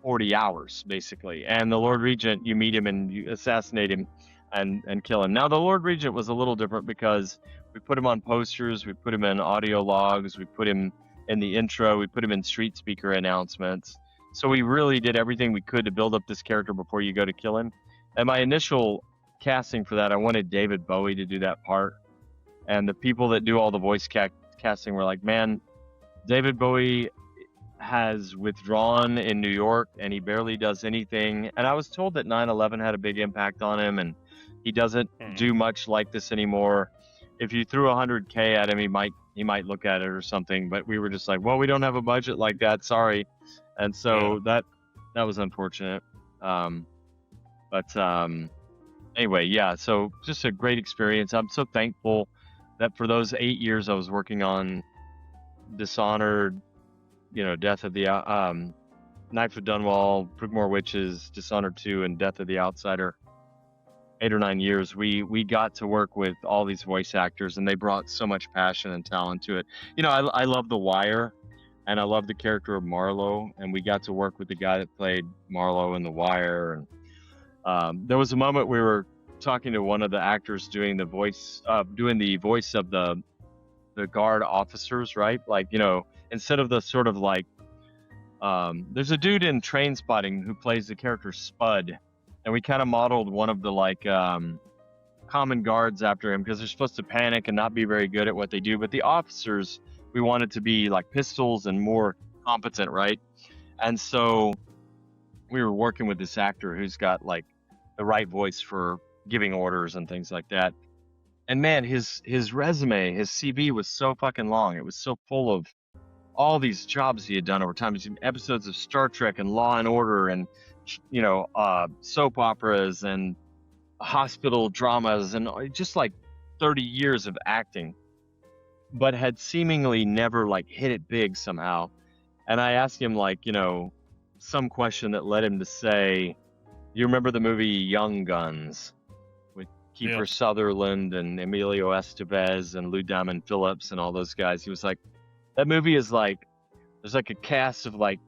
40 hours basically, and the Lord Regent, you meet him and you assassinate him and kill him. Now the Lord Regent was a little different because we put him on posters, we put him in audio logs, we put him in the intro, we put him in street speaker announcements. So we really did everything we could to build up this character before you go to kill him. And my initial casting for that, I wanted David Bowie to do that part. And the people that do all the voice casting were like, man, David Bowie has withdrawn in New York and he barely does anything. And I was told that 9/11 had a big impact on him and he doesn't do much like this anymore. If you threw $100K at him, he might look at it or something. But we were just like, well, we don't have a budget like that. Sorry. And so that was unfortunate. Anyway, yeah. So just a great experience. I'm so thankful that for those 8 years I was working on Dishonored, Death of the Knife of Dunwall, Prigmore Witches, Dishonored 2, and Death of the Outsider. 8 or 9 years, we got to work with all these voice actors, and they brought so much passion and talent to it. I love The Wire, and I love the character of Marlowe, and we got to work with the guy that played Marlowe in The Wire. And there was a moment we were talking to one of the actors doing the voice of the guard officers, right? Like, instead of the sort of like, there's a dude in Trainspotting who plays the character Spud, and we kind of modeled one of the like common guards after him because they're supposed to panic and not be very good at what they do. But the officers, we wanted to be like pistols and more competent, right? And so we were working with this actor who's got like the right voice for giving orders and things like that. And man, his resume, his CV was so fucking long. It was so full of all these jobs he had done over time. He's in episodes of Star Trek and Law and Order and, soap operas and hospital dramas and just like 30 years of acting, but had seemingly never like hit it big somehow. And I asked him like, some question that led him to say, you remember the movie Young Guns with Kiefer Sutherland and Emilio Estevez and Lou Diamond Phillips and all those guys? He was like, that movie is like, there's like a cast of like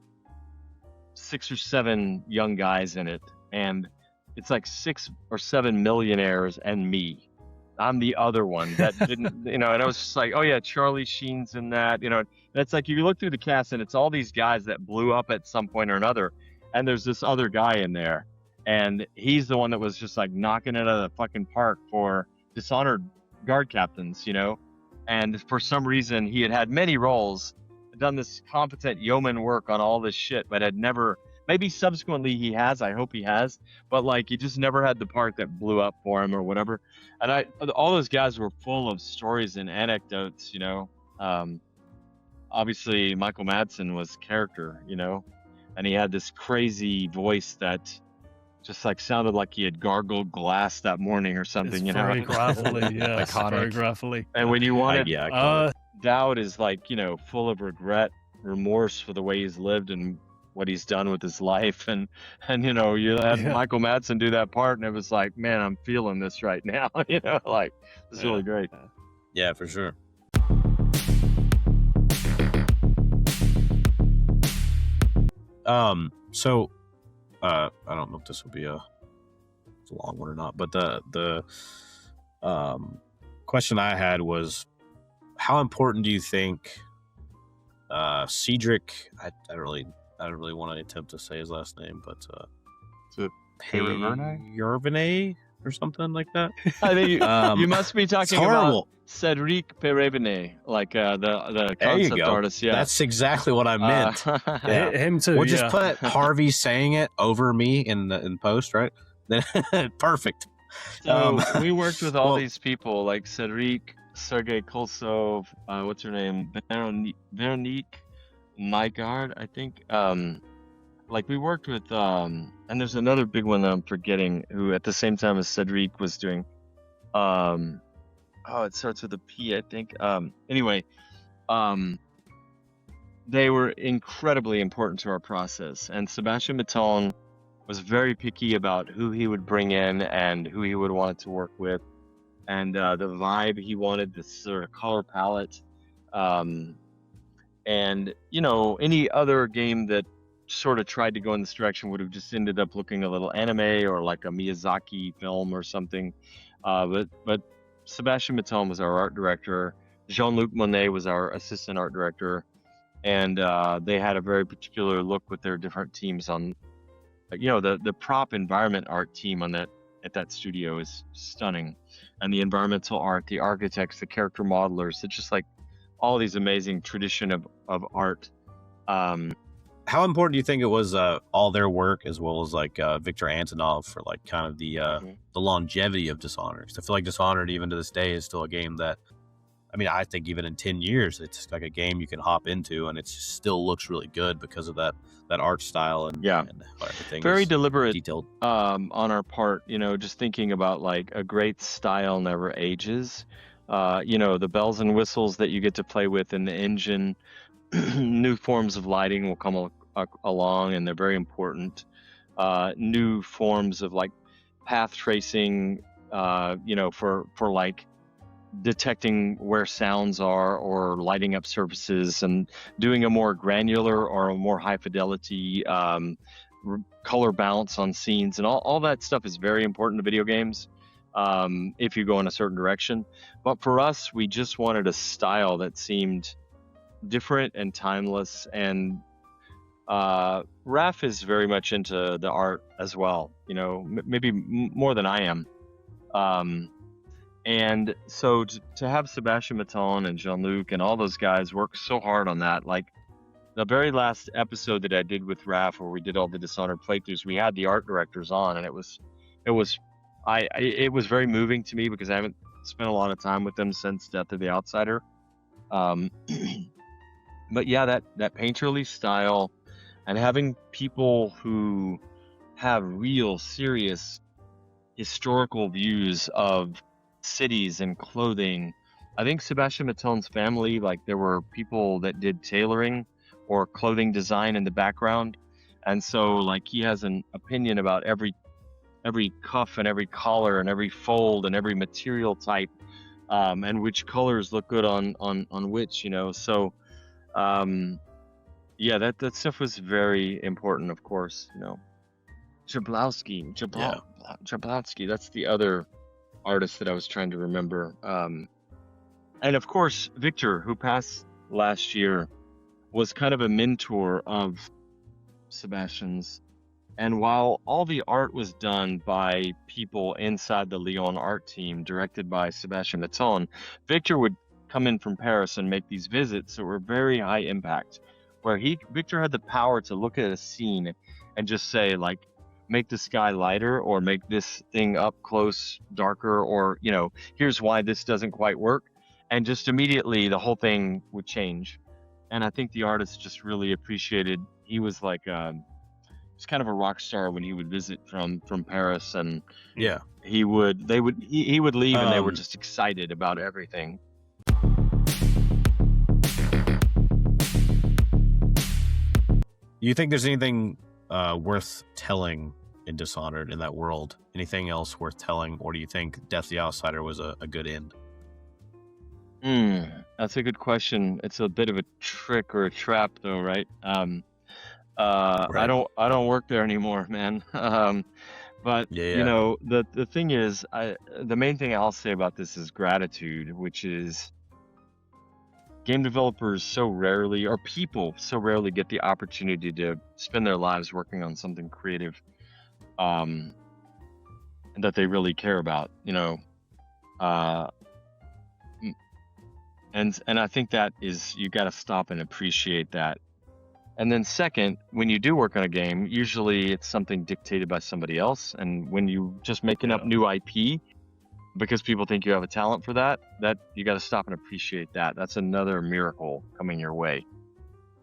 6 or 7 young guys in it, and it's like 6 or 7 millionaires and me. I'm the other one that didn't, and I was just like, oh yeah, Charlie Sheen's in that, and it's like you look through the cast and it's all these guys that blew up at some point or another, and there's this other guy in there, and he's the one that was just like knocking it out of the fucking park for Dishonored guard captains, and for some reason he had many roles, done this competent yeoman work on all this shit, but had never, maybe subsequently he has, I hope he has, but like he just never had the part that blew up for him or whatever. And all those guys were full of stories and anecdotes, obviously Michael Madsen was character, and he had this crazy voice that just like sounded like he had gargled glass that morning or something, Very gravelly, yeah. Iconic. Very gravelly. And when you want it, Iconic. Dowd is like, full of regret, remorse for the way he's lived and what he's done with his life. And you had Michael Madsen do that part, and it was like, man, I'm feeling this right now. Like, it's really great. Yeah, for sure. So I don't know if this will be a long one or not, but the question I had was, how important do you think Cedric? I don't really want to attempt to say his last name, but Is it Peyervene or something like that. I think you must be talking horrible. about Cedric Peyervene, like the There you concept go. artist. Yeah, That's exactly what I meant. Yeah. Him too. We'll just put Harvey saying it over me in post, right? Then perfect. So we worked with all these people like Cedric, Sergei Kolsov, what's her name, Veronique Nygaard, I think. Like we worked with, and there's another big one that I'm forgetting, who at the same time as Cedric was doing. It starts with a P, I think. Anyway, they were incredibly important to our process, and Sebastian Maton was very picky about who he would bring in and who he would want to work with, and the vibe he wanted, the sort of color palette, and any other game that sort of tried to go in this direction would have just ended up looking a little anime or like a Miyazaki film or something. But Sebastian Maton was our art director. Jean-Luc Monet was our assistant art director, and they had a very particular look with their different teams on, the prop environment art team on that at that studio is stunning, and the environmental art, the architects, the character modelers, it's just like all these amazing tradition of art. How important do you think it was all their work as well as like Victor Antonov for like kind of the longevity of Dishonored? 'Cause I feel like Dishonored even to this day is still a game that, I mean, I think even in 10 years it's like a game you can hop into and it just still looks really good because of that art style and everything. Very deliberate, detailed on our part, just thinking about like a great style never ages. The bells and whistles that you get to play with in the engine, new forms of lighting will come along, and they're very important. New forms of like path tracing, for like detecting where sounds are or lighting up surfaces and doing a more granular or a more high fidelity color balance on scenes, and all that stuff is very important to video games if you go in a certain direction. But for us, we just wanted a style that seemed different and timeless, and Raph is very much into the art as well, maybe more than I am. And so to have Sebastian Maton and Jean-Luc and all those guys work so hard on that, like the very last episode that I did with Raph, where we did all the Dishonored playthroughs, we had the art directors on, and it was very moving to me because I haven't spent a lot of time with them since Death of the Outsider. But yeah, that painterly style and having people who have real serious historical views of cities and clothing. I think Sebastian Maton's family, like there were people that did tailoring or clothing design in the background. And so like he has an opinion about every cuff and every collar and every fold and every material type, and which colors look good on which, so that stuff was very important, of course. Jablowski, that's the other artist that I was trying to remember. And of course, Victor, who passed last year, was kind of a mentor of Sebastian's. And while all the art was done by people inside the Lyon art team, directed by Sebastian Maton, Victor would come in from Paris and make these visits that were very high impact, where Victor had the power to look at a scene and just say, like, make the sky lighter or make this thing up close darker, or here's why this doesn't quite work, and just immediately the whole thing would change. And I think the artists just really appreciated. He was like he's kind of a rock star when he would visit from Paris, and he would leave and they were just excited about everything. You think there's anything worth telling in Dishonored, in that world? Anything else worth telling, or do you think Death of the Outsider was a good end? That's a good question. It's a bit of a trick or a trap, though, right? Right. I don't work there anymore, man. But the thing is, the main thing I'll say about this is gratitude, which is game developers people so rarely get the opportunity to spend their lives working on something creative, and that they really care about, and I think that is, you got to stop and appreciate that. And then second, when you do work on a game, usually it's something dictated by somebody else. And when you just making up new IP because people think you have a talent for that you got to stop and appreciate that. That's another miracle coming your way.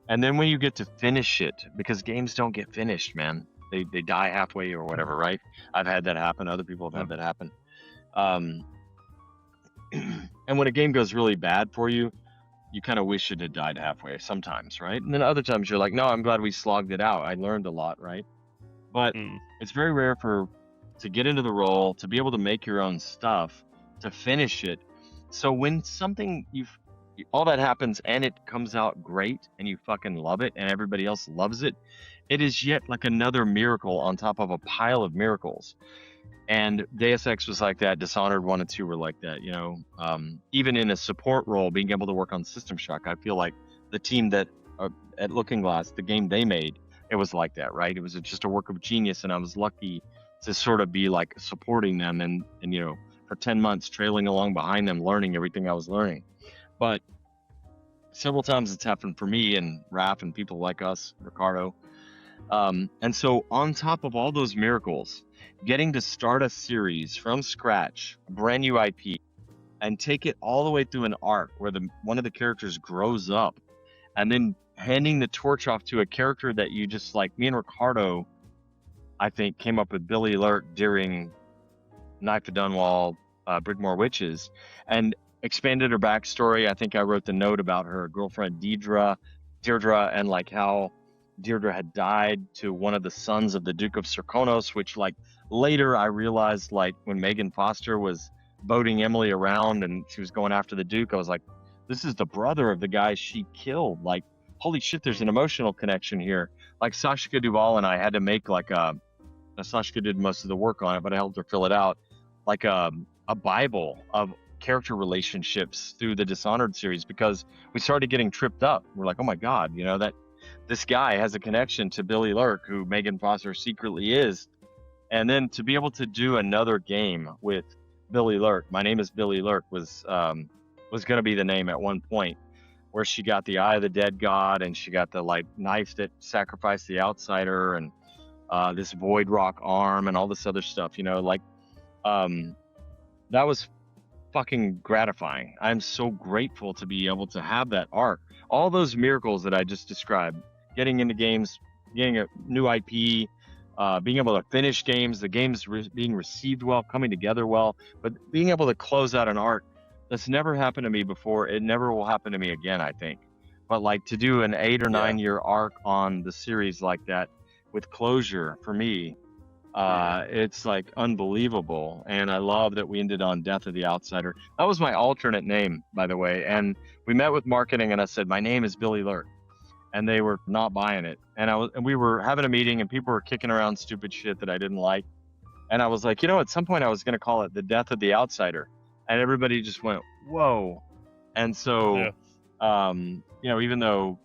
And then when you get to finish it, because games don't get finished, man. They die halfway or whatever, right? I've had that happen. Other people have had that happen. And when a game goes really bad for you, you kind of wish it had died halfway sometimes, right? And then other times you're like, no, I'm glad we slogged it out. I learned a lot, right? But it's very rare to get into the role, to be able to make your own stuff, to finish it. So when something all that happens and it comes out great and you fucking love it and everybody else loves it, it is yet like another miracle on top of a pile of miracles. And Deus Ex was like that. Dishonored 1 and 2 were like that, even in a support role, being able to work on System Shock. I feel like the team that at Looking Glass, the game they made, it was like that, right? It was just a work of genius, and I was lucky to sort of be like supporting them and for 10 months trailing along behind them, learning everything I was learning. But several times it's happened for me and Raph and people like us, Ricardo. And so on top of all those miracles, getting to start a series from scratch, a brand new IP, and take it all the way through an arc where one of the characters grows up, and then handing the torch off to a character that you just like, me and Ricardo, I think, came up with Billy Lurk during Knife of Dunwall, Brigmore Witches, and expanded her backstory. I think I wrote the note about her girlfriend Deirdre, and like how Deirdre had died to one of the sons of the Duke of Serkonos, which like later I realized, like when Megan Foster was boating Emily around and she was going after the Duke, I was like, this is the brother of the guy she killed. Like, holy shit, there's an emotional connection here. Like Sashika Duval and I had to make like Sashika did most of the work on it, but I helped her fill it out, like a Bible of character relationships through the Dishonored series, because we started getting tripped up. We're like, oh my God, that this guy has a connection to Billy Lurk, who Megan Foster secretly is. And then to be able to do another game with Billy Lurk, My Name is Billy Lurk, was going to be the name at one point, where she got the Eye of the Dead God, and she got the like knife that sacrificed the outsider, and this void rock arm, and all this other stuff. That was fucking gratifying. I'm so grateful to be able to have that arc. All those miracles that I just described, getting into games, getting a new IP, being able to finish games, the games being received well, coming together well, but being able to close out an arc that's never happened to me before. It never will happen to me again, I think. But like to do an 8 or 9 year arc on the series like that with closure, for me, it's like unbelievable. And I love that we ended on Death of the Outsider. That was my alternate name, by the way. And we met with marketing and I said, my name is Billy Lurk. And they were not buying it. And we were having a meeting and people were kicking around stupid shit that I didn't like. And I was like, at some point I was going to call it The Death of the Outsider. And everybody just went, whoa. And so, even though,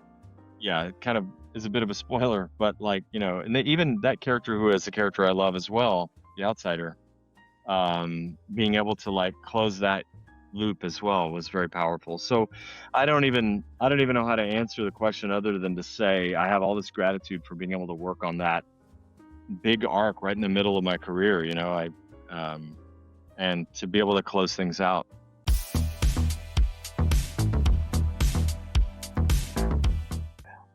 it kind of is a bit of a spoiler, but like, and even that character, who is a character I love as well, the Outsider, being able to like close that loop as well was very powerful. So I don't even know how to answer the question other than to say I have all this gratitude for being able to work on that big arc right in the middle of my career, and to be able to close things out.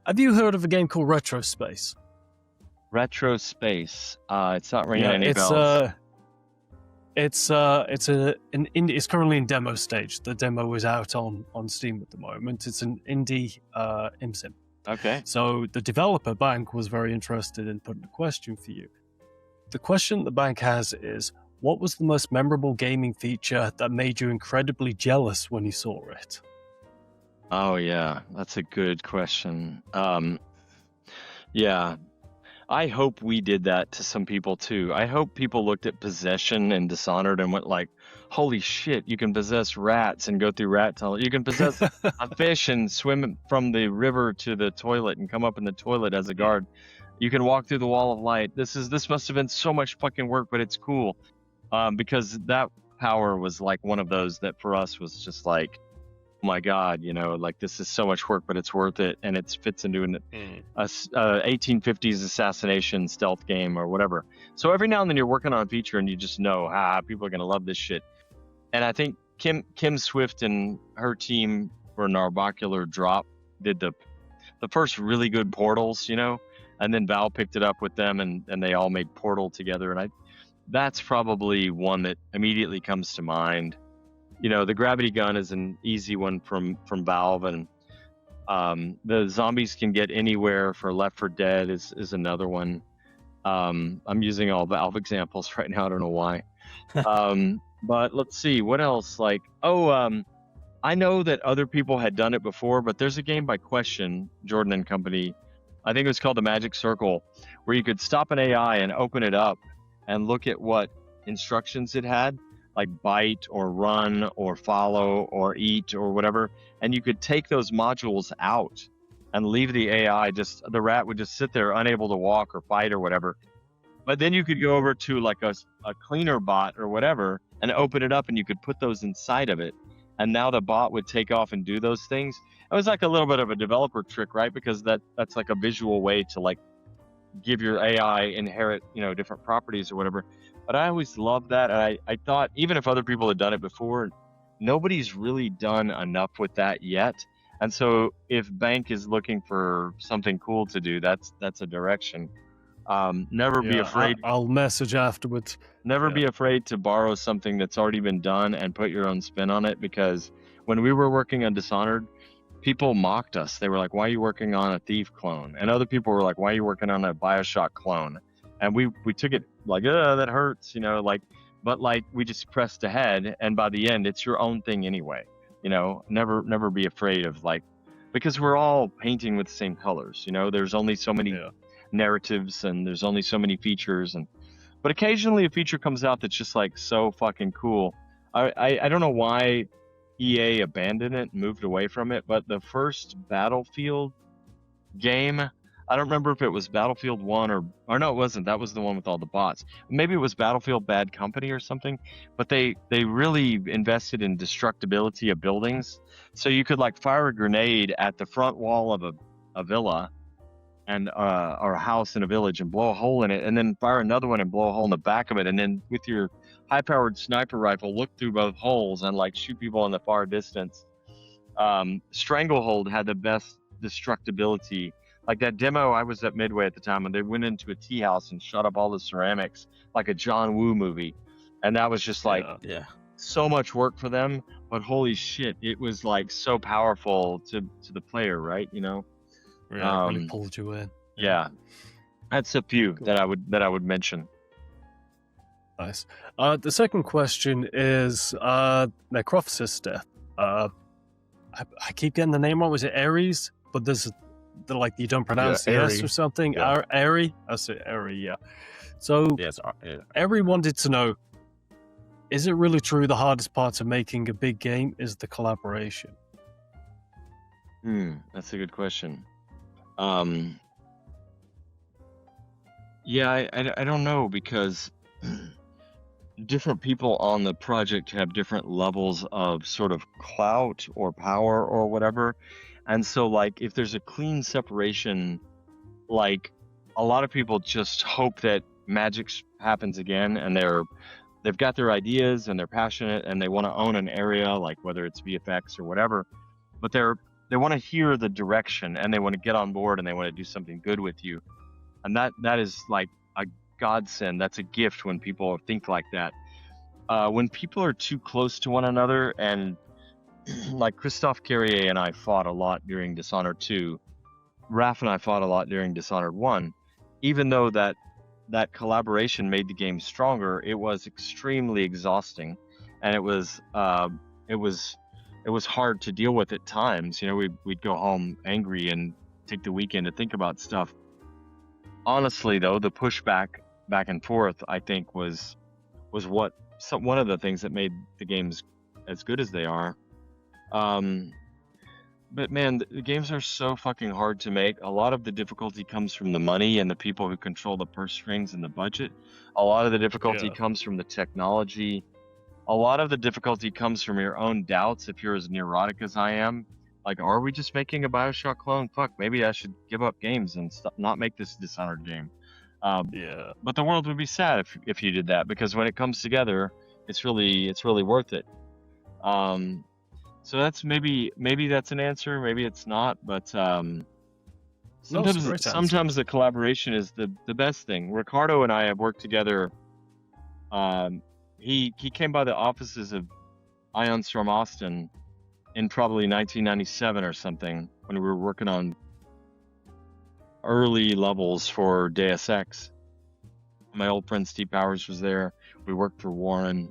Have you heard of a game called Retro Space? Retro Space. It's not ringing any bells. It's currently in demo stage. The demo is out on Steam at the moment. It's an indie ImSim. Okay. So the developer bank was very interested in putting a question for you. The question the bank has is, what was the most memorable gaming feature that made you incredibly jealous when you saw it? Oh yeah, that's a good question. I hope we did that to some people too. I hope people looked at Possession and Dishonored and went like, holy shit, you can possess rats and go through rat tunnels. You can possess a fish and swim from the river to the toilet and come up in the toilet as a guard. You can walk through the wall of light. This must have been so much fucking work, but it's cool. Because that power was like one of those that for us was just like, oh my God, like this is so much work, but it's worth it. And it fits into an 1850s assassination stealth game or whatever. So every now and then you're working on a feature and you just know, people are going to love this shit. And I think Kim Swift and her team for Narbacular Drop did the first really good Portals, and then Val picked it up with them and they all made Portal together. And that's probably one that immediately comes to mind. The gravity gun is an easy one from Valve, and the zombies can get anywhere for Left 4 Dead is another one. I'm using all Valve examples right now. I don't know why. But let's see what else. I know that other people had done it before, but there's a game by Question, Jordan and Company. I think it was called The Magic Circle, where you could stop an AI and open it up and look at what instructions it had, like bite or run or follow or eat or whatever. And you could take those modules out and leave the AI, the rat would just sit there unable to walk or fight or whatever. But then you could go over to like a cleaner bot or whatever and open it up, and you could put those inside of it. And now the bot would take off and do those things. It was like a little bit of a developer trick, right? Because that's like a visual way to like give your AI inherit, different properties or whatever. But I always loved that. And I thought, even if other people had done it before, nobody's really done enough with that yet. And so if Bank is looking for something cool to do, that's a direction. Never be afraid. I'll message afterwards. Never be afraid to borrow something that's already been done and put your own spin on it, because when we were working on Dishonored, people mocked us. They were like, why are you working on a Thief clone? And other people were like, why are you working on a BioShock clone? And we took it like, that hurts, but like we just pressed ahead, and by the end it's your own thing anyway. Never be afraid of because we're all painting with the same colors. There's only so many narratives, and there's only so many features, but occasionally a feature comes out that's just like so fucking cool. I don't know why EA abandoned it and moved away from it, but the first Battlefield game, I don't remember if it was Battlefield 1 or no, it wasn't. That was the one with all the bots. Maybe it was Battlefield Bad Company or something, but they really invested in destructibility of buildings. So you could like fire a grenade at the front wall of a villa and or a house in a village and blow a hole in it, and then fire another one and blow a hole in the back of it, and then with your high-powered sniper rifle look through both holes and like shoot people in the far distance. Stranglehold had the best destructibility. Like that demo, I was at Midway at the time, and they went into a tea house and shot up all the ceramics like a John Woo movie, and that was just like so much work for them, but holy shit, it was like so powerful to the player, right? Really pulled you in. Yeah, that's a few that I would mention. Nice. The second question is Necropsis death. I keep getting the name wrong. Was it Ares? But there's you don't pronounce the S or something. Yeah. Ares. I say Ares. Yeah. So Ares wanted to know: is it really true the hardest part of making a big game is the collaboration? That's a good question. Yeah, I don't know, because different people on the project have different levels of sort of clout or power or whatever. And so like if there's a clean separation, like a lot of people just hope that magic happens again, and they've got their ideas and they're passionate and they want to own an area, like whether it's VFX or whatever, but they want to hear the direction and they want to get on board and they want to do something good with you. And that is like a godsend. That's a gift when people think like that. When people are too close to one another, and like Christophe Carrier and I fought a lot during Dishonored 2, Raph and I fought a lot during Dishonored 1, even though that collaboration made the game stronger, it was extremely exhausting, and it was hard to deal with at times. We'd go home angry and take the weekend to think about stuff. Honestly, though, the pushback back and forth, I think, was one of the things that made the games as good as they are. But man, the games are so fucking hard to make. A lot of the difficulty comes from the money and the people who control the purse strings and the budget. A lot of the difficulty comes from the technology. A lot of the difficulty comes from your own doubts. If you're as neurotic as I am, like, are we just making a BioShock clone? Fuck, maybe I should give up games and not make this Dishonored game. But the world would be sad if you did that, because when it comes together, it's really worth it. So that's maybe that's an answer, maybe it's not, but sometimes the collaboration is the best thing. Ricardo and I have worked together. He came by the offices of Ion Storm Austin in probably 1997 or something, when we were working on early levels for Deus Ex. My old friend Steve Powers was there. We worked for Warren,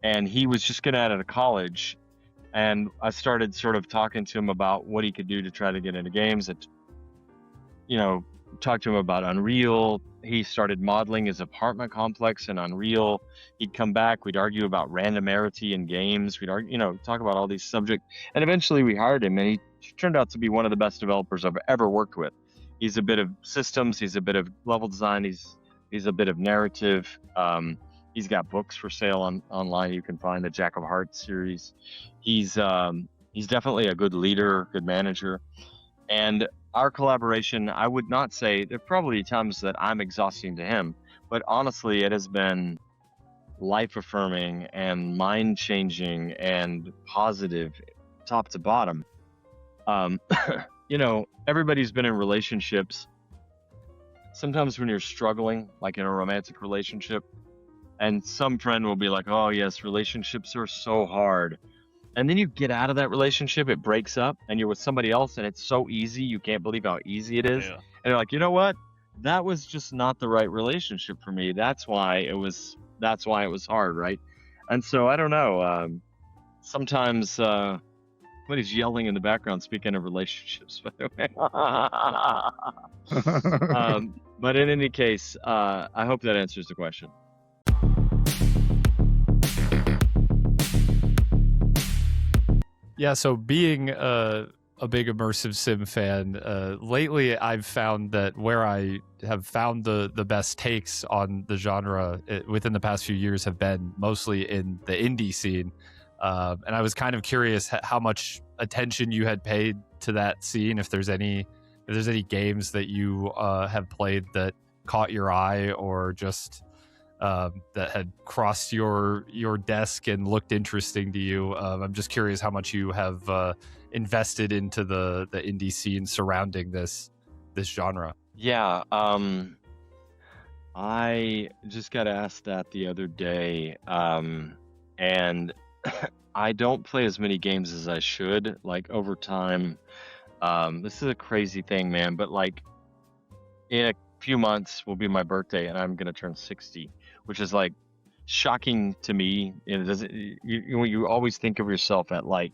and he was just getting out of college, and I started sort of talking to him about what he could do to try to get into games. Talked to him about Unreal. He started modeling his apartment complex in Unreal. He'd come back. We'd argue about randomarity in games. We'd argue, talk about all these subjects. And eventually we hired him, and he turned out to be one of the best developers I've ever worked with. He's a bit of systems. He's a bit of level design. He's He's a bit of narrative. He's got books for sale online. You can find the Jack of Hearts series. He's definitely a good leader, good manager. And our collaboration, I would not say, there are probably times that I'm exhausting to him, but honestly, it has been life affirming and mind changing and positive, top to bottom. Everybody's been in relationships. Sometimes when you're struggling, like in a romantic relationship, and some friend will be like, oh yes, relationships are so hard. And then you get out of that relationship, it breaks up, and you're with somebody else, and it's so easy, you can't believe how easy it is. Yeah. And you're like, you know what? That was just not the right relationship for me. That's why it was hard, right? And so I don't know. Sometimes somebody's yelling in the background. Speaking of relationships, by the way. But in any case, I hope that answers the question. Yeah, so being a big immersive sim fan, lately I've found that where I have found the best takes on the genre within the past few years have been mostly in the indie scene. And I was kind of curious how much attention you had paid to that scene, if there's any games that you have played that caught your eye, or just that had crossed your desk and looked interesting to you. I'm just curious how much you have invested into the indie scene surrounding this genre. Yeah, I just got asked that the other day, and I don't play as many games as I should. Like over time, this is a crazy thing, man, but like in a few months will be my birthday, and I'm gonna turn 60, which is like shocking to me. It doesn't. You always think of yourself at like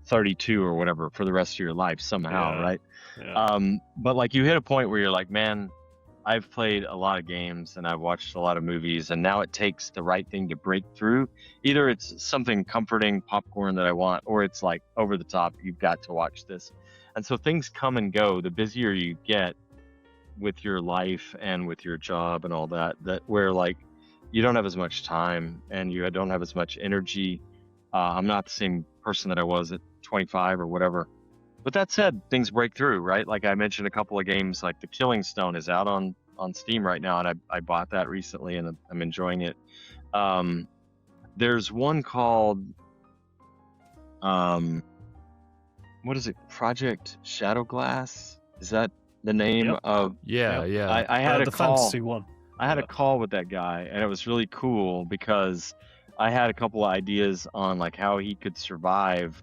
32 or whatever for the rest of your life somehow, right? Yeah. But like you hit a point where you're like, man, I've played a lot of games and I've watched a lot of movies, and now it takes the right thing to break through. Either it's something comforting, popcorn that I want, or it's like over the top, you've got to watch this. And so things come and go. The busier you get with your life and with your job and all that where like you don't have as much time and you don't have as much energy. I'm not the same person that I was at 25 or whatever. But that said, things break through, right? Like I mentioned a couple of games, like The Killing Stone is out on Steam right now, and I bought that recently and I'm enjoying it. There's one called what is it? Project Shadowglass? Is that the name of? Yeah. I had a the call. fantasy one. I had a call with that guy, and it was really cool because I had a couple of ideas on like how he could survive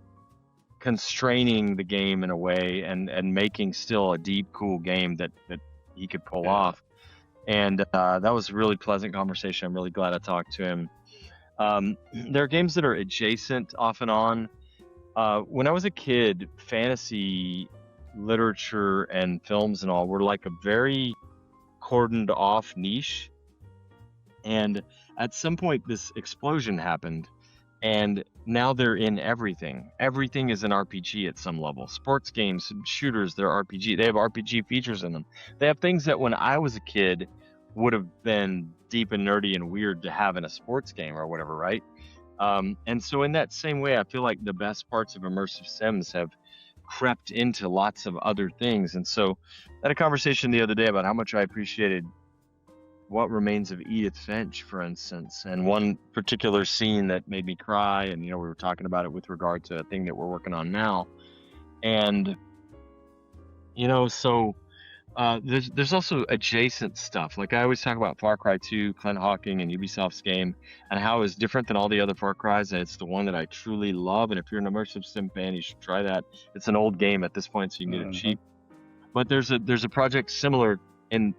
constraining the game in a way and making still a deep, cool game that he could pull off. And that was a really pleasant conversation. I'm really glad I talked to him. There are games that are adjacent off and on. When I was a kid, fantasy literature and films and all were like a very cordoned off niche. And at some point, this explosion happened. And now they're in everything. Everything is an RPG at some level. Sports games, shooters, they're RPG. They have RPG features in them. They have things that when I was a kid would have been deep and nerdy and weird to have in a sports game or whatever, right? And so in that same way, I feel like the best parts of immersive sims have crept into lots of other things. And so I had a conversation the other day about how much I appreciated What Remains of Edith Finch, for instance, and one particular scene that made me cry. And, we were talking about it with regard to a thing that we're working on now. And, so there's also adjacent stuff. Like I always talk about Far Cry 2, Clint Hawking, and Ubisoft's game, and how it's different than all the other Far Cries, and it's the one that I truly love. And if you're an immersive sim fan, you should try that. It's an old game at this point, so you can get it cheap. But there's a project similar in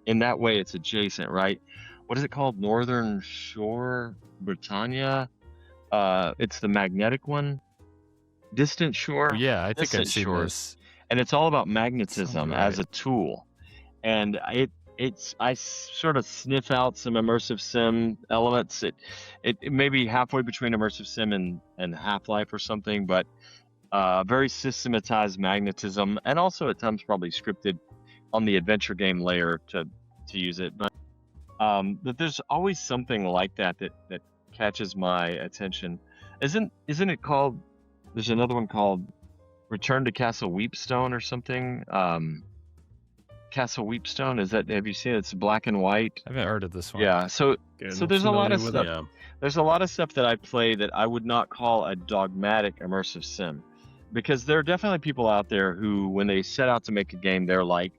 that way. It's adjacent, right? What is it called? Northern Shore, Britannia. It's the magnetic one. Distant Shore. Yeah, I think I've seen Shores. this. And it's all about magnetism as a tool. And I sort of sniff out some immersive sim elements. It may be halfway between immersive sim and Half-Life or something, but very systematized magnetism, and also at times probably scripted on the adventure game layer to use it. But that there's always something like that catches my attention. Isn't it called? There's another one called Return to Castle Weepstone or something. Castle Weepstone, have you seen it? It's black and white. I haven't heard of this one. Yeah, so there's a lot of familiar with stuff. Yeah. There's a lot of stuff that I play that I would not call a dogmatic immersive sim, because there are definitely people out there who, when they set out to make a game, they're like,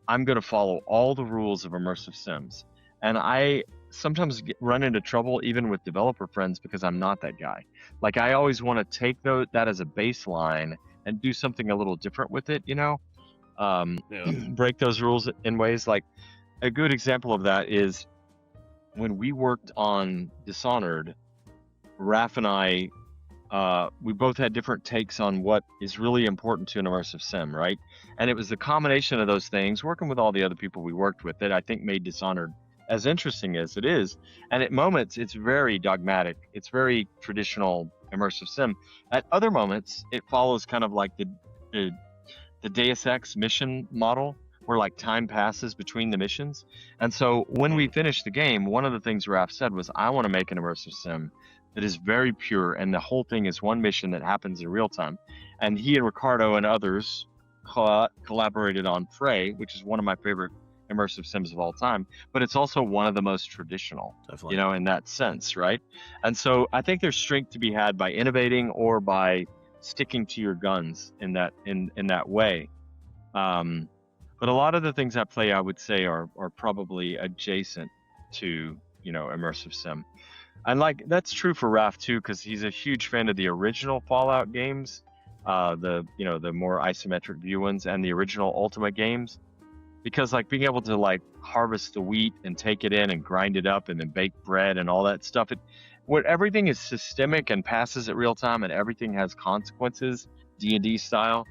I'm going to follow all the rules of immersive sims. And I sometimes run into trouble even with developer friends because I'm not that guy. Like, I always want to take that as a baseline and do something a little different with it, break those rules in ways. Like, a good example of that is when we worked on Dishonored, Raph and I, we both had different takes on what is really important to an immersive sim, right? And it was the combination of those things, working with all the other people we worked with, that I think made Dishonored as interesting as it is. And at moments, it's very dogmatic. It's very traditional immersive sim. At other moments, it follows kind of like the Deus Ex mission model, where like time passes between the missions. And so when we finished the game, one of the things Raph said was, I want to make an immersive sim that is very pure, and the whole thing is one mission that happens in real time. And he and Ricardo and others collaborated on Prey, which is one of my favorite immersive sims of all time, but it's also one of the most traditional, Definitely. in that sense, right? And so I think there's strength to be had by innovating or by sticking to your guns in that way. But a lot of the things I play, I would say, are probably adjacent to, immersive sim. And like, that's true for Raph too, because he's a huge fan of the original Fallout games, the more isometric view ones, and the original Ultima games, because like being able to like harvest the wheat and take it in and grind it up and then bake bread and all that stuff, everything is systemic and passes at real time, and everything has consequences, D&D style.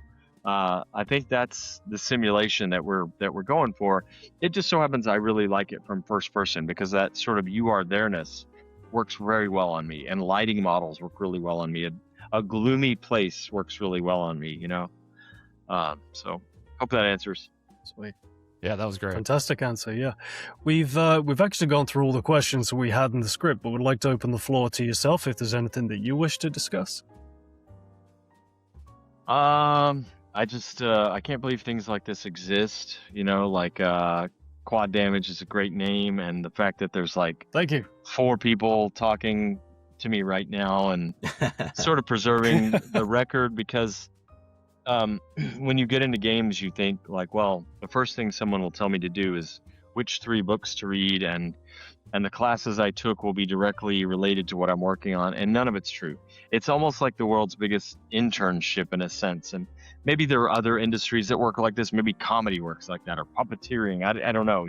I think that's the simulation that we're going for. It just so happens I really like it from first person, because that sort of you are there-ness works very well on me, and lighting models work really well on me. A gloomy place works really well on me, So hope that answers. Sweet. Yeah, that was great. Fantastic answer. Yeah, we've actually gone through all the questions we had in the script, but would like to open the floor to yourself if there's anything that you wish to discuss. I just I can't believe things like this exist. Like Quad Damage is a great name, and the fact that there's like Thank you. 4 people talking to me right now and sort of preserving the record, because when you get into games, you think like, well, the first thing someone will tell me to do is which 3 books to read, and the classes I took will be directly related to what I'm working on, and none of it's true. It's almost like the world's biggest internship in a sense, and maybe there are other industries that work like this. Maybe comedy works like that, or puppeteering. I don't know,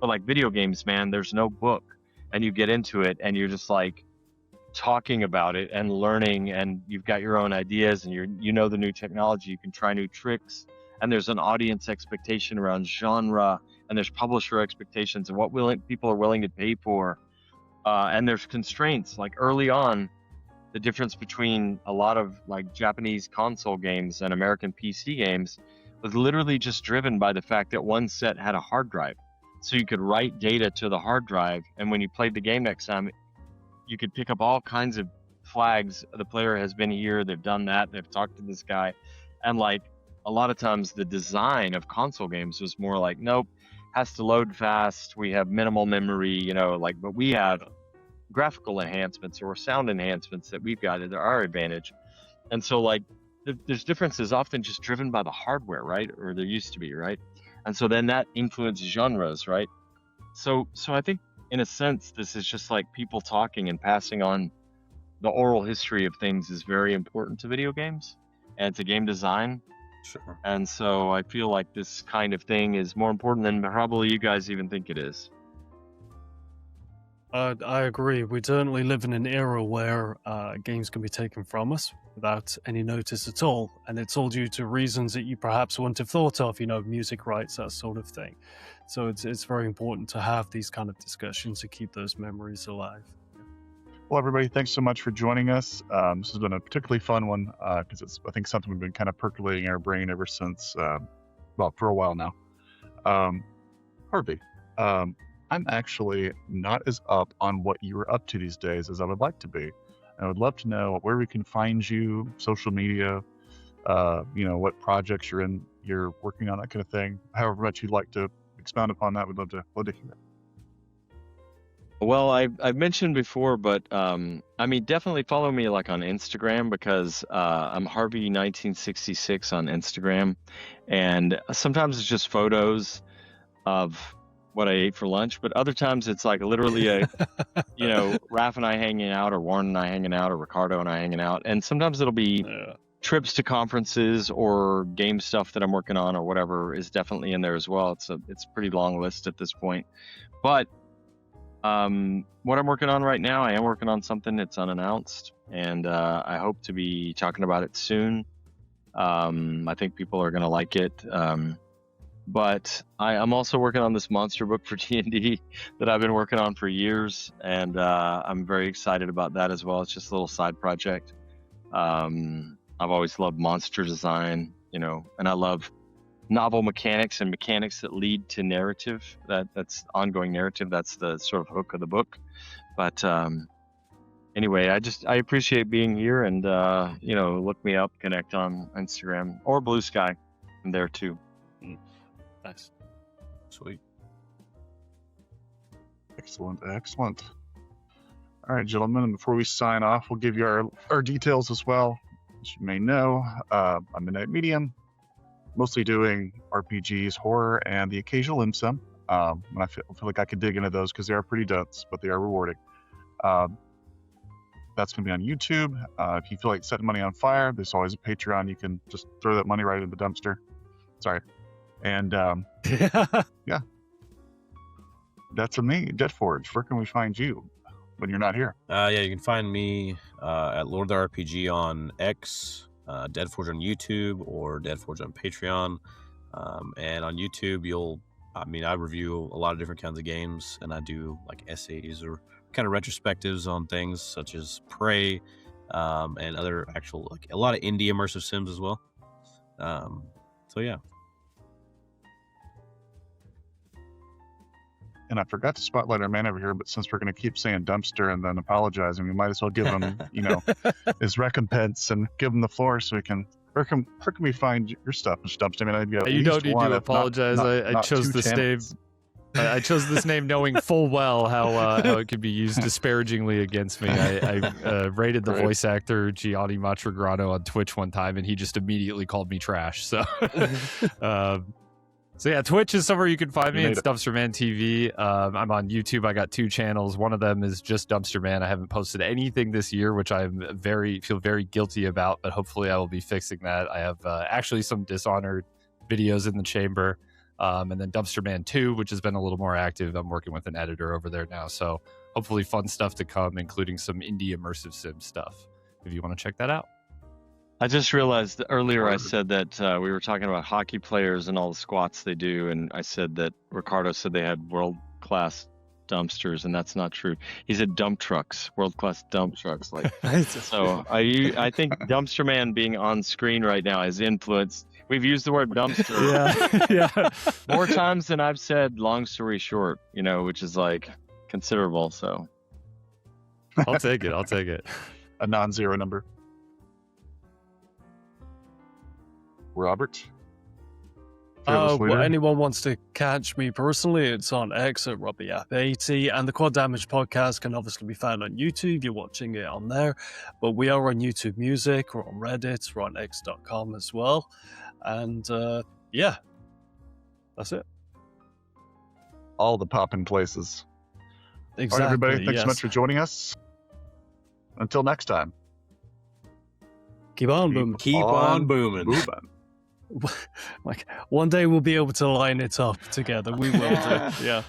But like video games, man, there's no book, and you get into it, and you're just like talking about it and learning, and you've got your own ideas, and you know the new technology. You can try new tricks, and there's an audience expectation around genre, and there's publisher expectations of what people are willing to pay for, and there's constraints. Like early on, the difference between a lot of like Japanese console games and American PC games was literally just driven by the fact that one set had a hard drive, so you could write data to the hard drive, and when you played the game next time, you could pick up all kinds of flags. The player has been here, they've done that, they've talked to this guy, and like a lot of times the design of console games was more like, nope, has to load fast, we have minimal memory, but we have graphical enhancements or sound enhancements that we've got at our advantage. And so like there's differences often just driven by the hardware, right? Or there used to be, right? And so then that influences genres, right? So I think in a sense, this is just like people talking and passing on the oral history of things is very important to video games and to game design. Sure. And so I feel like this kind of thing is more important than probably you guys even think it is. I agree. We certainly live in an era where games can be taken from us without any notice at all, and it's all due to reasons that you perhaps wouldn't have thought of, music rights, that sort of thing. So it's very important to have these kind of discussions to keep those memories alive. Well, everybody, thanks so much for joining us. This has been a particularly fun one because it's, I think, something we've been kind of percolating in our brain ever since, for a while now. Harvey, I'm actually not as up on what you are up to these days as I would like to be. I would love to know where we can find you, social media, what projects you're working on, that kind of thing. However much you'd like to expound upon that, we'd love to hear it. Well, I've mentioned before, but definitely follow me like on Instagram because I'm Harvey1966 on Instagram, and sometimes it's just photos of what I ate for lunch, but other times it's like literally Raph and I hanging out, or Warren and I hanging out, or Ricardo and I hanging out, and sometimes it'll be trips to conferences or game stuff that I'm working on or whatever is definitely in there as well. It's a pretty long list at this point, but what I'm working on right now, I am working on something that's unannounced, and I hope to be talking about it soon. I think people are going to like it. But I'm also working on this monster book for D&D that I've been working on for years, and I'm very excited about that as well. It's just a little side project. I've always loved monster design, and I love novel mechanics and mechanics that lead to narrative. That's ongoing narrative. That's the sort of hook of the book. But anyway, I appreciate being here, and look me up, connect on Instagram or Blue Sky. I'm there too. Nice. Sweet. Excellent. All right, gentlemen, and before we sign off, we'll give you our details as well. As you may know, I'm Midnight Medium, mostly doing RPGs, horror, and the occasional IMSIM. And I feel like I could dig into those because they are pretty dense, but they are rewarding. That's going to be on YouTube. If you feel like setting money on fire, there's always a Patreon. You can just throw that money right in the dumpster. Sorry. And yeah, that's me, Deadforge. Where can we find you when you're not here? You can find me at Lord of the RPG on X, Deadforge on YouTube, or Deadforge on Patreon. And on YouTube, I review a lot of different kinds of games, and I do like essays or kind of retrospectives on things such as Prey, and other actual, a lot of indie immersive sims as well. So yeah. And I forgot to spotlight our man over here, but since we're going to keep saying dumpster and then apologizing, we might as well give him, his recompense and give him the floor so we can. Where can we find your stuff, Mr. Dumpster? You don't need to apologize. I chose this name. I chose this name knowing full well how it could be used disparagingly against me. I rated the voice actor Gianni Matragrano on Twitch one time, and he just immediately called me trash. So. So yeah, Twitch is somewhere you can find me. It's Dumpster Man TV. I'm on YouTube. I got 2 channels. One of them is just Dumpster Man. I haven't posted anything this year, which I feel very guilty about, but hopefully I will be fixing that. I have actually some Dishonored videos in the chamber, and then Dumpster Man 2, which has been a little more active. I'm working with an editor over there now, so hopefully fun stuff to come, including some indie immersive sim stuff, if you want to check that out. I just realized that earlier I said that we were talking about hockey players and all the squats they do, and I said that Ricardo said they had world-class dumpsters, and that's not true. He said dump trucks, world-class dump trucks. So I think Dumpster Man being on screen right now has influenced. We've used the word dumpster yeah. more times than I've said long story short, which is considerable. So I'll take it. A non-zero number. Robert? Anyone wants to catch me personally, it's on X at RobbieYapp80, and the Quad Damage podcast can obviously be found on YouTube. You're watching it on there, but we are on YouTube Music, we're on Reddit, we're on X.com as well, and yeah, that's it. All the poppin' places. Exactly. All right, everybody, thanks so much for joining us. Until next time. Keep on booming. Keep on booming. Like one day we'll be able to line it up together. We will do. Yeah.